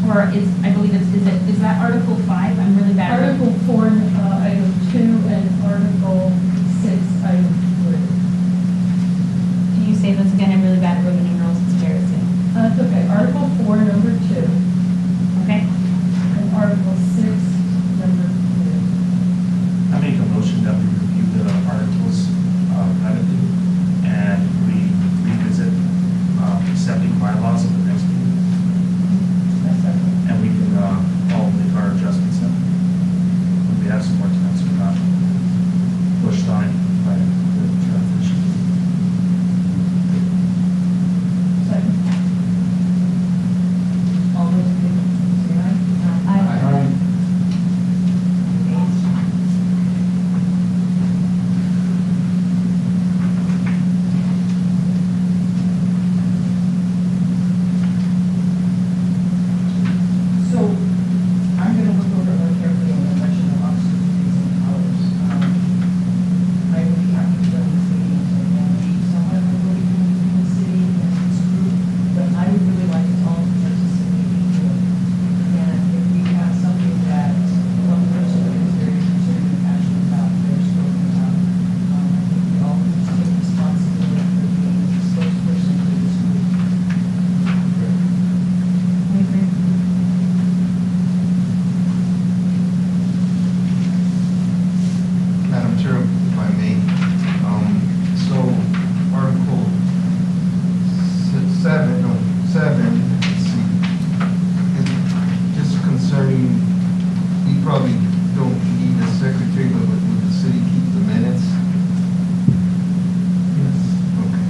[SPEAKER 8] or I believe is that Article 5? I'm really bad.
[SPEAKER 6] Article 4, item 2, and Article 6, item 3.
[SPEAKER 8] Can you say those again? I'm really bad at Roman numerals. It's embarrassing.
[SPEAKER 6] That's okay. Article 4, number 2,
[SPEAKER 8] Okay?
[SPEAKER 6] and Article 6, number 3.
[SPEAKER 9] I make a motion that we review the articles privately and we revisit accepting bylaws at the next meeting. And we can all make our adjustments then. When we have some more time, so we're not pushed on it by the transition.
[SPEAKER 6] Second. All those in favor, say aye.
[SPEAKER 8] Aye.
[SPEAKER 6] So, I'm gonna look over more carefully on the election of officers, duties, and powers. I really have to go to the city and be somewhat really in the city and its group, but I would really like to all participate into it. And if we have something that one person is very concerned and passionate about, they're spoken about, I think we all need to take responsibility for being the spokesperson for this group.
[SPEAKER 8] I agree.
[SPEAKER 5] Madam Chair, if I may, so Article 7, let's see, just concerning, we probably don't need a secretary, but would the city keep the minutes?
[SPEAKER 12] Yes.
[SPEAKER 5] Okay.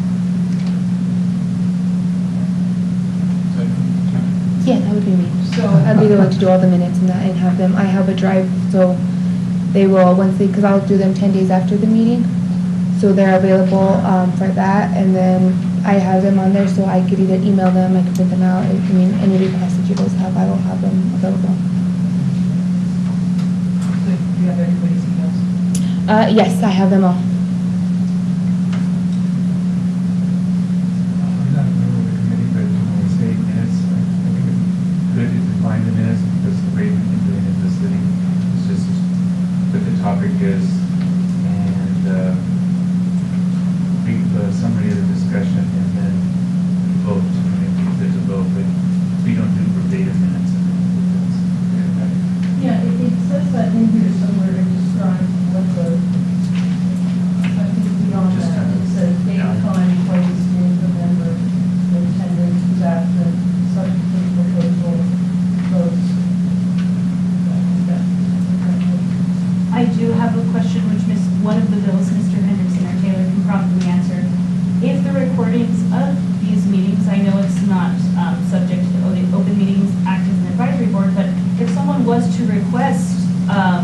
[SPEAKER 2] Yeah, that would be me.
[SPEAKER 6] So.
[SPEAKER 2] I'd be the one to do all the minutes and that and have them. I have a drive, so they will, because I'll do them 10 days after the meeting. So they're available for that. And then I have them on there, so I could either email them, I could print them out. I mean, any requests that you guys have, I will have them available.
[SPEAKER 6] So do you have everybody's emails?
[SPEAKER 2] Yes, I have them all.
[SPEAKER 12] I'm not a member of the committee, but when we say minutes, I think it's good to define the minutes because the way we've been doing it this city is just what the topic is and read the summary of the discussion and then vote. I mean, there's a vote, but we don't do verbatim minutes.
[SPEAKER 6] Yeah, it says that in here somewhere, it describes what the, I think beyond
[SPEAKER 12] Just
[SPEAKER 6] that,
[SPEAKER 12] kind of-
[SPEAKER 6] it says date, time, place, name of member, attendance, who's absent, subject to proposal, votes.
[SPEAKER 8] I do have a question which one of the bills, Mr. Henderson or Taylor can probably answer. If the recordings of these meetings, I know it's not subject to the Open Meetings Act as an advisory board, but if someone was to request a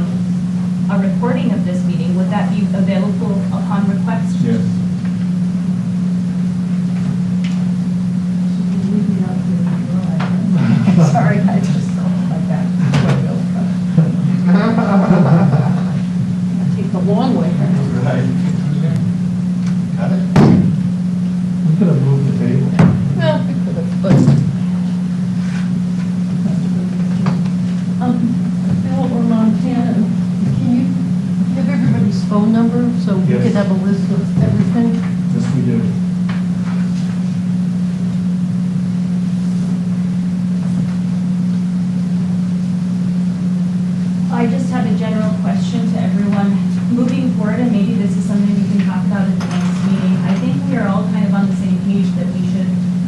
[SPEAKER 8] recording of this meeting, would that be available upon request?
[SPEAKER 12] Yes.
[SPEAKER 6] Sorry, I just saw it like that. Take the long way.
[SPEAKER 5] Right. Got it?
[SPEAKER 1] We could have moved the table.
[SPEAKER 6] Well, we could have, but. Bill or Montana, can you give everybody's phone number so we
[SPEAKER 1] Yes.
[SPEAKER 6] could have a list of everything?
[SPEAKER 1] Yes, we do.
[SPEAKER 8] I just have a general question to everyone. Moving forward, and maybe this is something we can talk about at the next meeting, I think we are all kind of on the same page that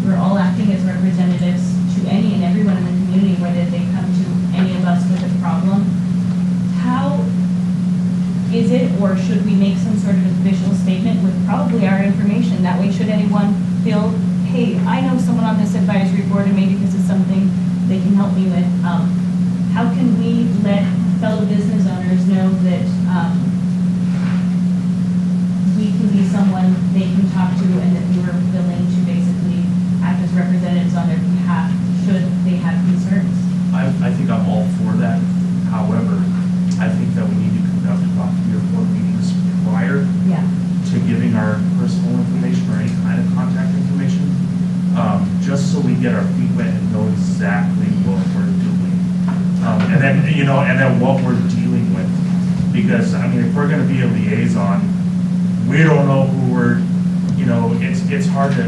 [SPEAKER 8] we're all acting as representatives to any and everyone in the community, whether they come to any of us with a problem. How is it, or should we make some sort of official statement with probably our information? That way, should anyone feel, hey, I know someone on this advisory board, and maybe this is something they can help me with. How can we let fellow business owners know that we can be someone they can talk to and that we were willing to basically act as representatives on their behalf should they have concerns?
[SPEAKER 9] I think I'm all for that. However, I think that we need to conduct about 3 or 4 meetings prior
[SPEAKER 8] Yeah.
[SPEAKER 9] to giving our personal information or any kind of contact information, just so we get our feet wet and know exactly what we're doing. And then, and then what we're dealing with. Because, I mean, if we're gonna be a liaison, we don't know who we're, it's hard to,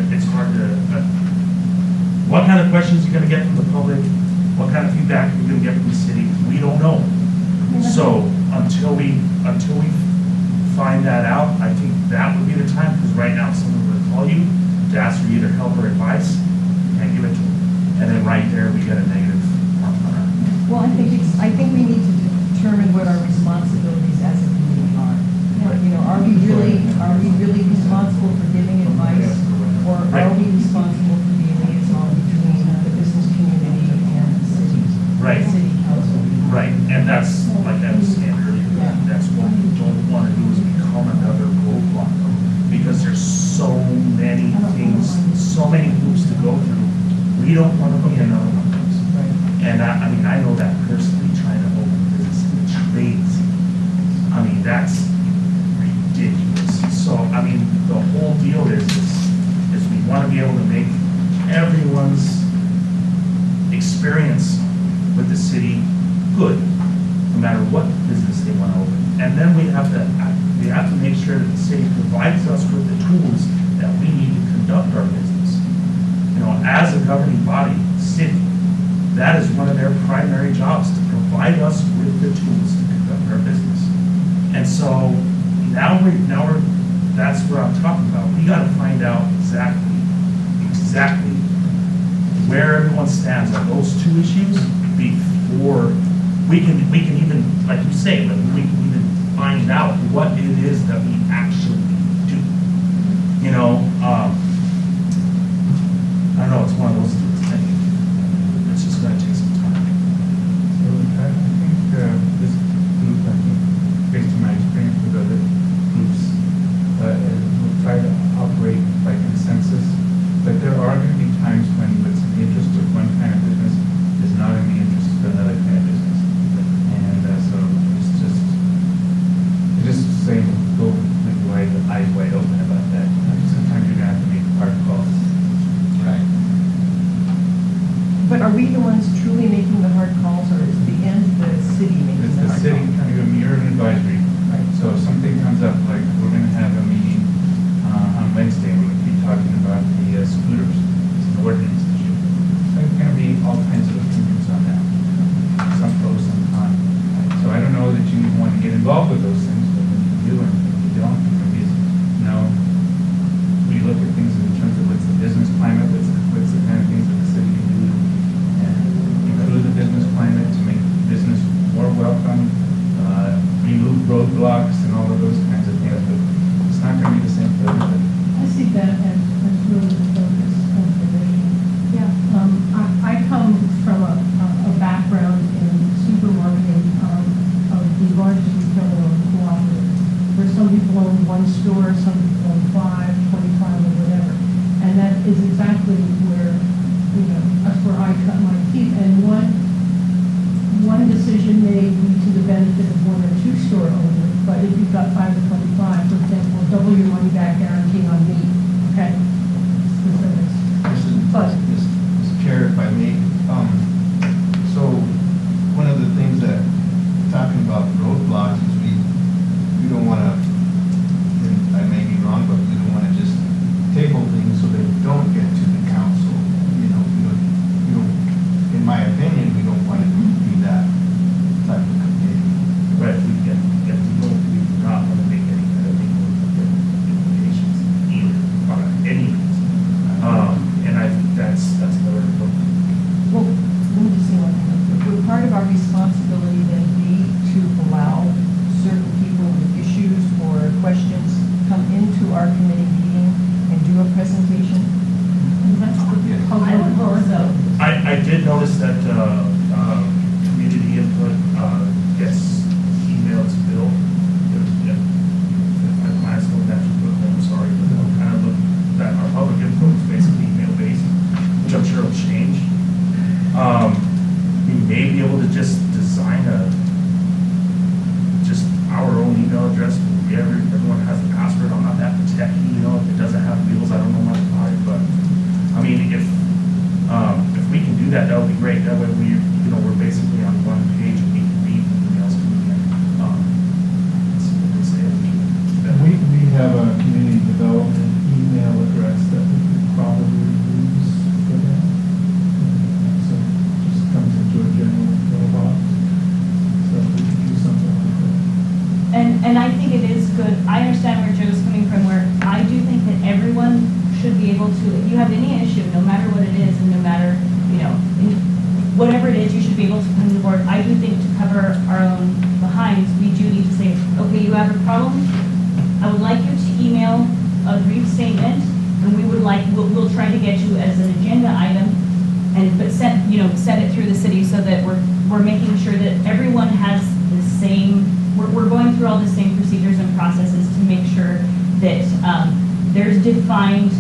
[SPEAKER 9] what kind of questions you're gonna get from the public, what kind of feedback you're gonna get from the city, we don't know. So, until we find that out, I think that would be the time, because right now, someone would call you to ask for either help or advice, you can't give it to them. And then right there, we get a negative mark on our.
[SPEAKER 6] Well, I think we need to determine what our responsibilities as a community are. Are we really responsible for giving advice? Or are we responsible for being a liaison between the business community and the city?
[SPEAKER 9] Right.
[SPEAKER 6] City council?
[SPEAKER 9] Right, and that's, like I was saying earlier, that's what we don't want to do is become another roadblock. Because there's so many things, so many hoops to go through. We don't want to be another one of those. And I know that personally, trying to open a business in the trades, that's ridiculous. So, the whole deal is we want to be able to make everyone's experience with the city good, no matter what business they want to open. And then we have to make sure that the city provides us with the tools that we need to conduct our business. As a governing body, city, that is one of their primary jobs, to provide us with the tools to conduct our business. And so now we're that's what I'm talking about. We got to find out exactly where everyone stands on those 2 issues before we can even, like you say, we can even find out what it is that we actually do. I don't know, it's one of those things. It's just going to take some time.
[SPEAKER 12] So I think this group, based on my experience with other groups, will try to operate by consensus there are going to be times when what's in the interest of one kind of business is not in the interest of another kind of business. And so it's just saying, go with your eyes wide open about that. Sometimes you're going to have to make hard calls.
[SPEAKER 5] Right.
[SPEAKER 6] But are we the ones truly making the hard calls, or is the end the city making
[SPEAKER 12] It's
[SPEAKER 6] the
[SPEAKER 12] the
[SPEAKER 6] hard
[SPEAKER 12] city,
[SPEAKER 6] calls?
[SPEAKER 12] kind of a mirror and advisory.
[SPEAKER 6] Right.
[SPEAKER 12] So if something comes up, like we're going to have a meeting on Wednesday, we're going to be talking about the scooters. It's an ordinance issue. There's going to be all kinds of opinions on that. Some pros, some cons. So I don't know that you want to get involved with those things, but when you do and when you don't, we look at things in terms of what's the business climate, what's the kind of things that the city can do, and improve the business climate to make business more welcome, remove roadblocks and all of those kinds of things, but it's not going to be the same for everybody.
[SPEAKER 13] I see that as really the focus of the vision.
[SPEAKER 8] Yeah.
[SPEAKER 13] I come from a background in supermarketing of the largest retailer of cooperative, where some people own one store, some people own 5, 25, or whatever. And that is exactly where, that's where I cut my teeth. And one decision may lead to the benefit of 1 or 2 store owners, but if you've got 5 to 25, for example, double your money back guarantee on meat, okay? Specifics.
[SPEAKER 5] Mr. Chair, if I may, so one of the things that, talking about roadblocks, is we don't want to, and I may be wrong, but we don't want to just table things so they don't get to the council. We don't, in my opinion, we don't want to be that type of committee.
[SPEAKER 9] Right, we do not want to make any kind of implications either, on any means. And I think that's another book.
[SPEAKER 6] Well, let me just say one thing. Would part of our responsibility then be to allow certain people with issues or questions come into our committee meeting and do a presentation?
[SPEAKER 13] And that's the
[SPEAKER 7] I would hope so.
[SPEAKER 9] I did notice that community input gets emailed to Bill. I glanced over that, I'm sorry, but I'm kind of looking that our public input is basically email-based, which I'm sure will change. We may be able to just design just our own email address. Everyone has a password. I'm not that tech email. If it doesn't have wheels, I don't know much about it. But I mean, if we can do that, that would be great. That way we're basically on one page and we can read emails coming in.
[SPEAKER 1] We have a community development email address that we could probably use for that. So it just comes into a general mailbox. So we can do something like that.
[SPEAKER 8] And I think it is good. I understand where Joe's coming from, where I do think that everyone should be able to, if you have any issue, no matter what it is, and no matter, whatever it is, you should be able to come to the board. I do think to cover our own behinds, we do need to say, okay, you have a problem? I would like you to email a brief statement, and we'll try to get you as an agenda item, but send it through the city so that we're making sure that everyone has the same, we're going through all the same procedures and processes to make sure that there's defined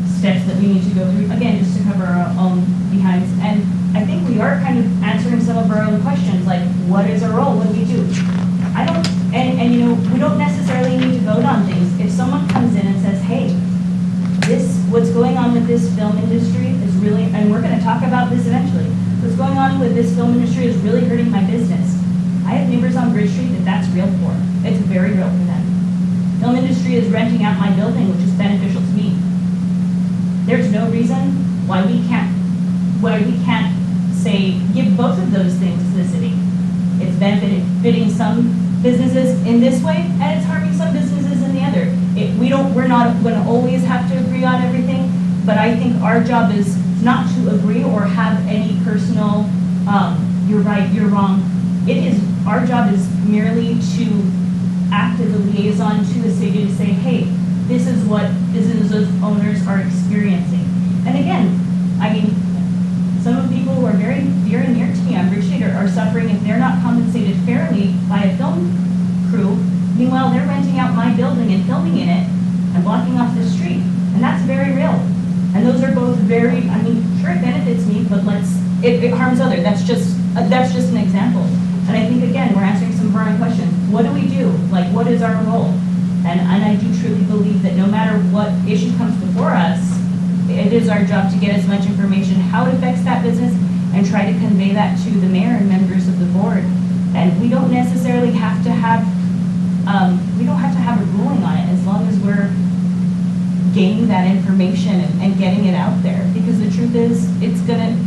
[SPEAKER 8] steps that we need to go through, again, just to cover our own behinds. And I think we are kind of answering some of our own questions, like, what is our role? What do we do? We don't necessarily need to vote on things. If someone comes in and says, hey, what's going on with this film industry is really, and we're going to talk about this eventually, what's going on with this film industry is really hurting my business. I have neighbors on Bridge Street that's real for. It's very real for them. Film industry is renting out my building, which is beneficial to me. There's no reason why we can't say, give both of those things to the city. It's benefiting some businesses in this way, and it's harming some businesses in the other. We're not going to always have to agree on everything, but I think our job is not to agree or have any personal, you're right, you're wrong. Our job is merely to act as a liaison to the city to say, hey, this is what business owners are experiencing. And again, I mean, some of the people who are very dear and near to me on Bridge Street are suffering if they're not compensated fairly by a film crew. Meanwhile, they're renting out my building and filming in it and blocking off the street. And that's very real. And those those are both very, I mean, sure, it benefits me, but it harms others. That's just an example. And I think, again, we're answering some of our own questions. What do we do? Like, what is our role? And I do truly believe that no matter what issue comes before us, it is our job to get as much information, how it affects that business, and try to convey that to the mayor and members of the board. And we don't necessarily have to have, a ruling on it, as long as we're gaining that information and getting it out there. Because the truth is,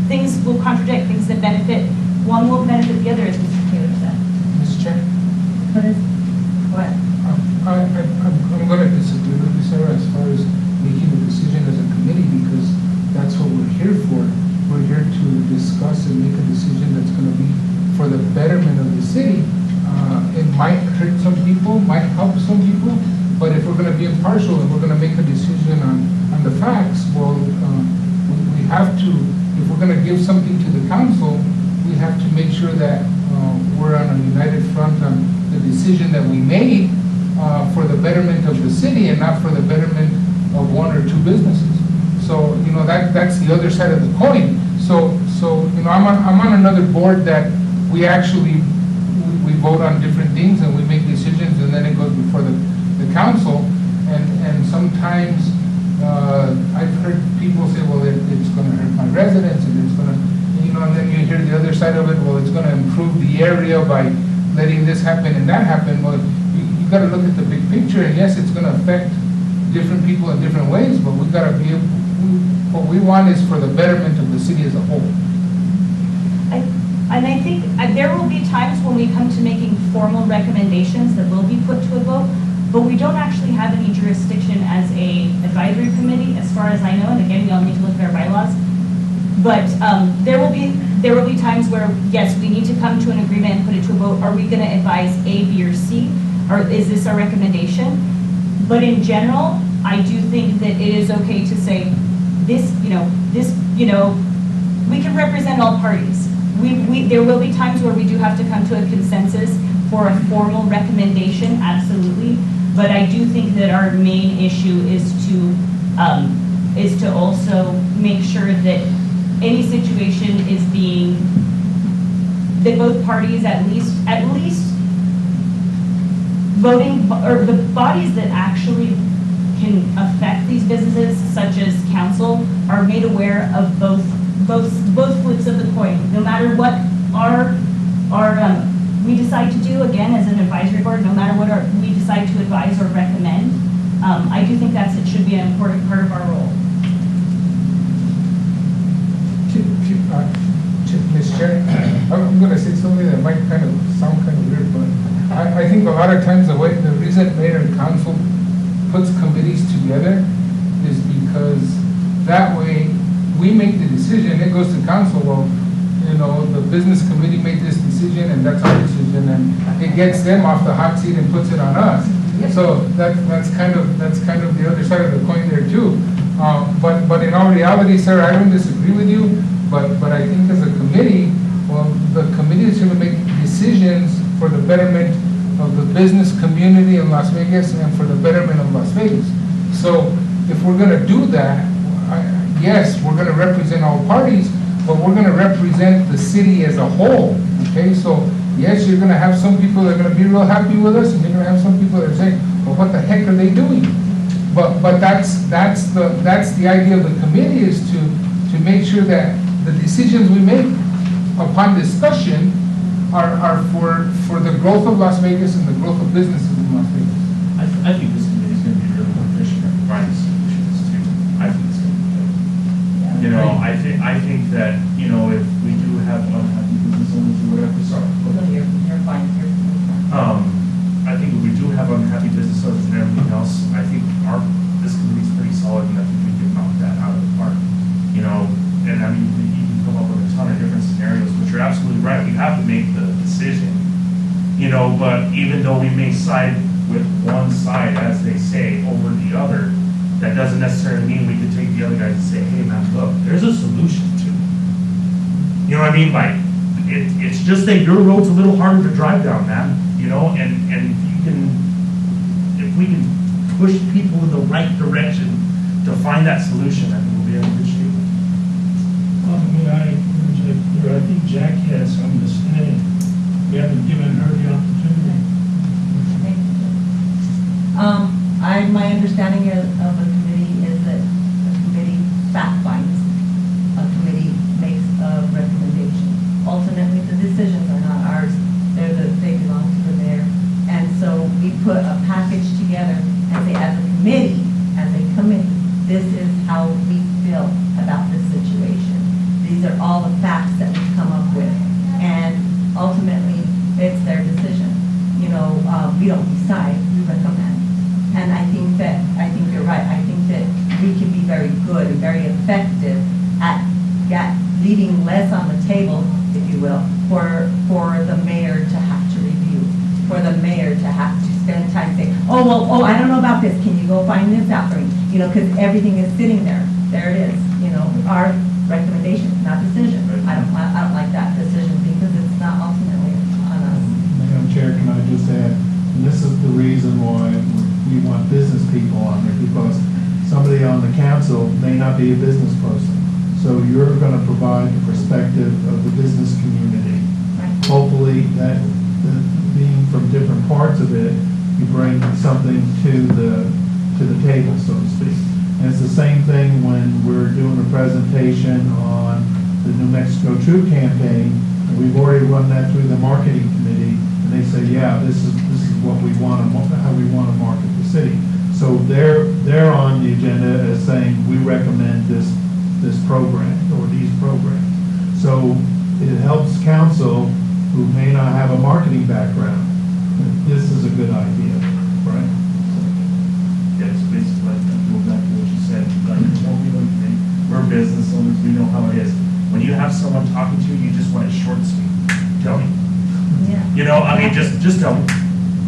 [SPEAKER 8] things will contradict, things that benefit, one will benefit the other, as Mr. Taylor said.
[SPEAKER 4] Mr. Chair,
[SPEAKER 7] What?
[SPEAKER 4] I'm going to disagree with you, Sarah, as far as making a decision as a committee, because that's what we're here for. We're here to discuss and make a decision that's going to be for the betterment of the city. It might hurt some people, might help some people, but if we're going to be impartial and we're going to make a decision on the facts, well, we have to, if we're going to give something to the council, we have to make sure that we're on a united front on the decision that we made for the betterment of the city and not for the betterment of one or two businesses. So, that's the other side of the coin. So, I'm on another board that we actually, we vote on different things and we make decisions and then it goes before the council. And sometimes I've heard people say, well, it's going to hurt my residents and it's going to, and then you hear the other side of it, well, it's going to improve the area by letting this happen and that happen. Well, you got to look at the big picture, and yes, it's going to affect different people in different ways, but we've got to be able, what we want is for the betterment of the city as a whole.
[SPEAKER 8] And I think there will be times when we come to making formal recommendations that will be put to a vote, but we don't actually have any jurisdiction as a advisory committee, as far as I know, and again, we all need to look at our bylaws. But there will be times where, yes, we need to come to an agreement and put it to a vote. Are we going to advise A, B, or C? Or is this our recommendation? But in general, I do think that it is okay to say this, we can represent all parties. There will be times where we do have to come to a consensus for a formal recommendation, absolutely. But I do think that our main issue is to also make sure that any situation is that both parties at least voting, or the bodies that actually can affect these businesses, such as council, are made aware of both flips of the coin. No matter what we decide to do, again, as an advisory board, no matter what we decide to advise or recommend, I do think it should be an important part of our role.
[SPEAKER 4] Mr. Chair, I'm going to say something that might sound kind of weird, but I think a lot of times the reason mayor and council puts committees together is because that way we make the decision, it goes to council. Well, the business committee made this decision and that's our decision, and it gets them off the hot seat and puts it on us. So that's kind of the other side of the coin there too. But in all reality, sir, I don't disagree with you. But I think as a committee, well, the committee is going to make decisions for the betterment of the business community in Las Vegas and for the betterment of Las Vegas. So if we're going to do that, yes, we're going to represent all parties, but we're going to represent the city as a whole. Okay, so yes, you're going to have some people that are going to be real happy with us, and you're going to have some people that are saying, well, what the heck are they doing? But that's the idea of the committee, is to make sure that the decisions we make upon discussion are for the growth of Las Vegas and the growth of businesses in Las Vegas.
[SPEAKER 9] I think this committee is going to be really efficient at providing solutions too. I think it's going to be good. I think that, if we do have unhappy business owners or whatever, sorry.
[SPEAKER 7] You're fine.
[SPEAKER 9] I think if we do have unhappy business owners and everything else, I think this committee is pretty solid, and I think we can knock that out of the park. And I mean, you can come up with a ton of different scenarios, but you're absolutely right. We have to make the decision, but even though we may side with one side, as they say, over the other, that doesn't necessarily mean we can take the other guys and say, hey man, look, there's a solution to it. You know what I mean? Like, it's just that your road's a little harder to drive down, man, and if we can push people in the right direction to find that solution, I think we'll be you're in good shape.
[SPEAKER 10] I think Jack has something to say. We haven't given her the opportunity.
[SPEAKER 7] My understanding of a committee is that a committee fact finds, a committee makes a recommendation. Ultimately, the decisions are not ours, they belong to the mayor. And so we put a package together and say, as a committee, this is how we feel about this situation. These are all the facts that we've come up with. And ultimately, it's their decision. You know, we don't decide, we recommend. And I think you're right. I think that we can be very good and very effective at leaving less on the table, if you will, for the mayor to have to review, for the mayor to have to spend time saying, oh, I don't know about this. Can you go find this out for me? You know, because everything is sitting there. There it is. You know, our recommendation, not decision. I don't like that decision because it's not ultimately on us.
[SPEAKER 1] Madam Chair, can I just add, and this is the reason why we want business people on there, because somebody on the council may not be a business person. So you're going to provide the perspective of the business community.
[SPEAKER 7] Right.
[SPEAKER 1] Hopefully that, being from different parts of it, you bring something to the table, so to speak. And it's the same thing when we're doing a presentation on the New Mexico True campaign. And we've already run that through the marketing committee, and they say, yeah, this is what we want to, how we want to market the city. So they're on the agenda as saying, we recommend this program or these programs. So it helps council who may not have a marketing background. This is a good idea, right?
[SPEAKER 9] Yeah, it's basically like, go back to what you said, like, we're business owners, we know how it is. When you have someone talking to you, you just want it short and sweet. Tell me.
[SPEAKER 7] Yeah.
[SPEAKER 9] You know, I mean, just tell me.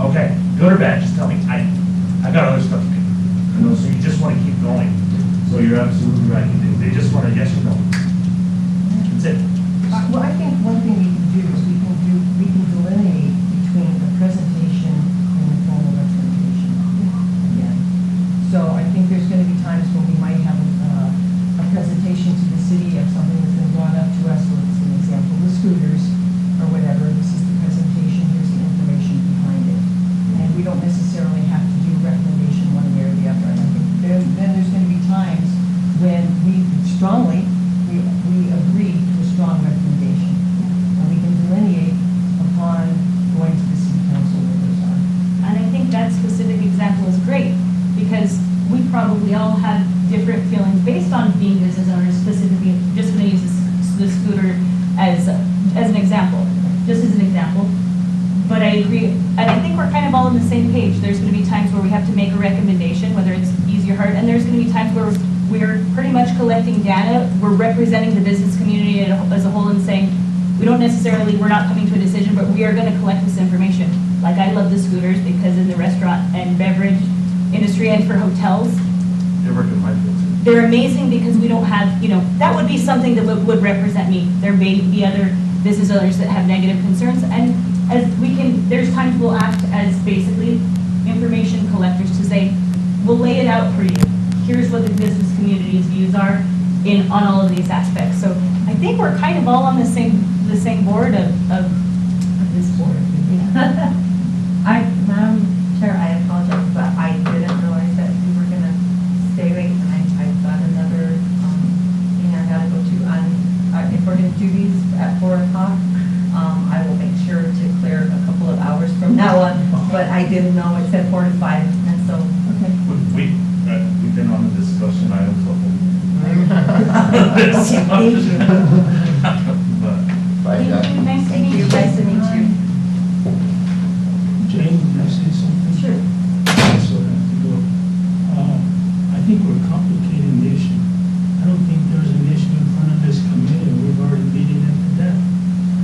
[SPEAKER 9] Okay, good or bad, just tell me. I got other stuff to do. You know, so you just want to keep going. So you're absolutely right. They just want a yes or no. That's it.
[SPEAKER 13] Well, I think one thing we can do is we can delineate between the presentation and the formal recommendation. Yeah. So I think there's going to be times when we might have a presentation to the city of something that's been brought up to us, for example, the scooters or whatever. This is the presentation, here's the information behind it. And we don't necessarily have to do recommendation one way or the other. And I think then there's going to be times when we agree to a strong recommendation. And we can delineate upon going to the city council where those are.
[SPEAKER 8] And I think that specific example is great, because we probably all have different feelings based on being business owners, specifically, just going to use the scooter as an example, just as an example. But I agree, and I think we're kind of all on the same page. There's going to be times where we have to make a recommendation, whether it's easy or hard, and there's going to be times where we're pretty much collecting data. We're representing the business community as a whole and saying, we're not coming to a decision, but we are going to collect this information. Like, I love the scooters because in the restaurant and beverage industry and for hotels,
[SPEAKER 9] They work in my field too.
[SPEAKER 8] they're amazing because we don't have, that would be something that would represent me. There may be other business owners that have negative concerns, and there's times we'll act as basically information collectors to say, we'll lay it out for you. Here's what the business community's views are on all of these aspects. So I think we're kind of all on the same board of this board.
[SPEAKER 7] Madam Chair, I apologize, but I didn't realize that we were gonna stay late, and I've got another, thing I gotta go to if we're gonna do these at 4 o'clock, I will make sure to clear a couple of hours from now on, but I didn't know it said 4 to 5, and so, okay.
[SPEAKER 9] We've been on the discussion items the whole.
[SPEAKER 7] Thank you.
[SPEAKER 9] But
[SPEAKER 5] Bye, Doug.
[SPEAKER 8] Nice to
[SPEAKER 7] Thank
[SPEAKER 8] meet
[SPEAKER 7] you,
[SPEAKER 8] you.
[SPEAKER 7] nice to meet you.
[SPEAKER 10] Jane, can I say something?
[SPEAKER 7] Sure.
[SPEAKER 10] I sort of have to go. I think we're complicating the issue. I don't think there's an issue in front of this committee, and we've already beaten it to death.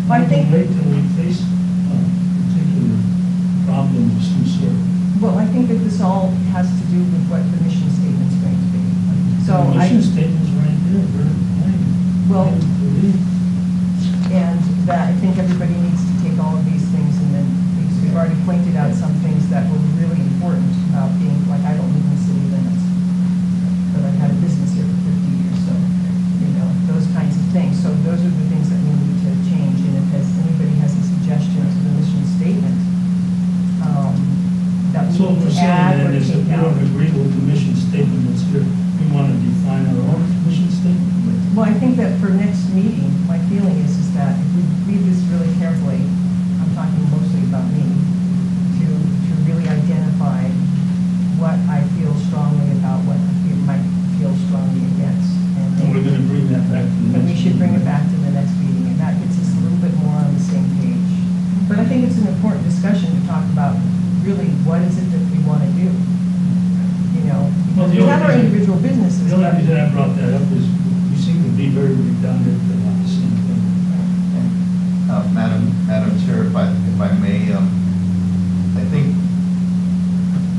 [SPEAKER 13] Well, I think-
[SPEAKER 10] Wait till we face a particular problem of some sort.
[SPEAKER 13] Well, I think that this all has to do with what the mission statement's going to be. So
[SPEAKER 10] The
[SPEAKER 13] I,
[SPEAKER 10] mission statement's right there, very plain.
[SPEAKER 13] Well-
[SPEAKER 10] Plain to read.
[SPEAKER 13] and that I think everybody needs to take all of these things and then, because we've already pointed out some things that were really important about being, like, I don't live in the city limits, but I've had a business here for 50 years, so
[SPEAKER 6] those are the things that we need to change, and if anybody has a suggestion to the mission statement, that we
[SPEAKER 10] So
[SPEAKER 6] need
[SPEAKER 10] what we're
[SPEAKER 6] to
[SPEAKER 10] saying
[SPEAKER 6] add
[SPEAKER 10] then
[SPEAKER 6] or
[SPEAKER 10] is if
[SPEAKER 6] take
[SPEAKER 10] we don't
[SPEAKER 6] out.
[SPEAKER 10] agree with the mission statement that's here, we want to define our own mission statement.
[SPEAKER 6] Well, I think that for next meeting, my feeling is that if we read this really carefully, I'm talking mostly about me, to really identify what I feel strongly about, what I feel might feel strongly against.
[SPEAKER 10] And we're going to bring that back to the next.
[SPEAKER 6] And we should bring it
[SPEAKER 10] meeting.
[SPEAKER 6] back to the next meeting, and that gets us a little bit more on the same page. But I think it's an important discussion to talk about really what is it that we want to do? You know,
[SPEAKER 10] Well,
[SPEAKER 6] because
[SPEAKER 10] the
[SPEAKER 6] we have our
[SPEAKER 10] only reason-
[SPEAKER 6] individual businesses,
[SPEAKER 10] The only
[SPEAKER 6] but
[SPEAKER 10] reason I brought that up is we seem to be very redundant about the same thing.
[SPEAKER 5] Madam Chair, if I may, I think,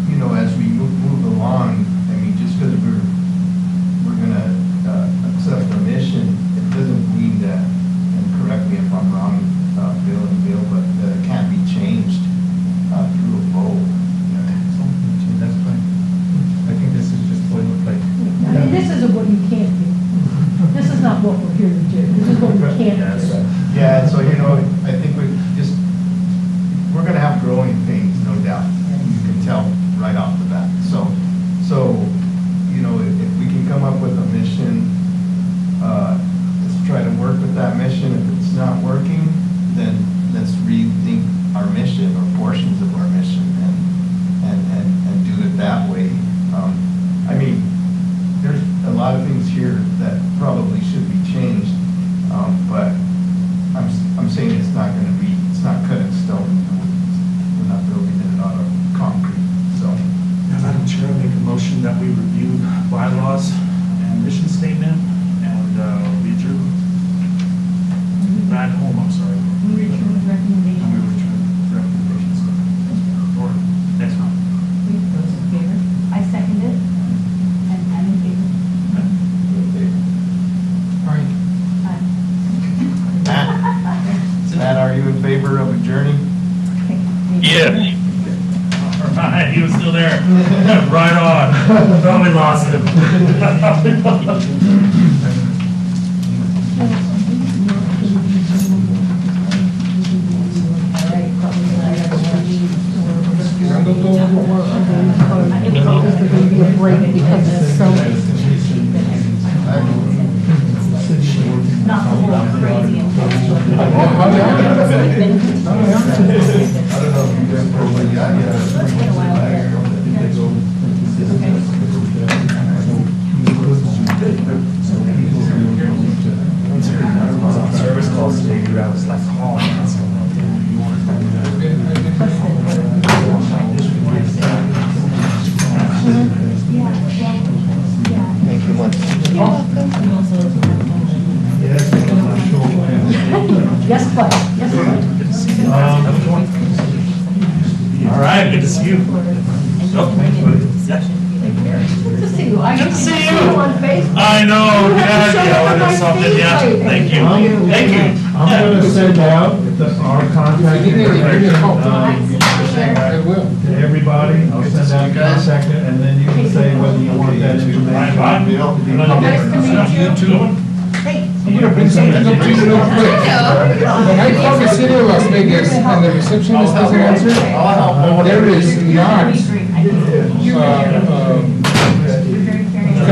[SPEAKER 5] you know, as we move along, I mean, just because we're gonna accept the mission, it doesn't mean that, and correct me if I'm wrong, Bill, but that it can't be changed through a vote.
[SPEAKER 12] That's fine. I think this is just boilerplate.
[SPEAKER 13] I mean, this isn't what you can't do. This is not what we're here to do. This is what we can't do.
[SPEAKER 5] Yeah, and so, you know, I think we're gonna have growing pains, no doubt. You can tell right off the bat. So, you know, if we can come up with a mission, let's try to work with that mission. If it's not working, then let's rethink our mission or portions of our mission and do it that way. I mean, there's a lot of things here that probably should be changed, but I'm saying it's not cut in stone. We're not building it out of concrete, so.
[SPEAKER 9] Yeah, Madam Chair, I make a motion that we review bylaws and mission statement and we adjourn. Back home, I'm sorry.
[SPEAKER 13] We return with
[SPEAKER 9] And we
[SPEAKER 13] recommendation.
[SPEAKER 9] return recommendations. Or next month.
[SPEAKER 6] those in favor?
[SPEAKER 8] I second it, and I'm in favor.
[SPEAKER 4] All right.
[SPEAKER 5] Matt, are you in favor of adjourning?
[SPEAKER 11] Yes.
[SPEAKER 9] All right, he was still there. Right on. Probably lost him.
[SPEAKER 6] All right, probably I have
[SPEAKER 13] There's going to be a break because it's so.
[SPEAKER 8] Not the whole crazy.
[SPEAKER 9] Service calls today, dude, I was like calling.
[SPEAKER 5] Thank you much.
[SPEAKER 13] Yes, but, yes,
[SPEAKER 9] All right, good to see you.
[SPEAKER 13] Good to see you. I
[SPEAKER 9] Good to see you.
[SPEAKER 13] on Facebook.
[SPEAKER 9] I know,
[SPEAKER 13] You have to show
[SPEAKER 9] yeah,
[SPEAKER 13] up
[SPEAKER 9] or
[SPEAKER 13] on
[SPEAKER 9] something,
[SPEAKER 13] my
[SPEAKER 9] yeah,
[SPEAKER 13] feed.
[SPEAKER 9] thank you, thank you.
[SPEAKER 1] I'm gonna send out our contact
[SPEAKER 4] If you need it, give me a call.
[SPEAKER 1] information,
[SPEAKER 4] I will.
[SPEAKER 1] to everybody. I'll send out contact, and then you can say whether you want that information.
[SPEAKER 9] Bye, bye.
[SPEAKER 13] Nice to meet you.
[SPEAKER 4] I'm gonna bring something up to you real quick. When I call the city of Las Vegas and the receptionist doesn't answer, there is not,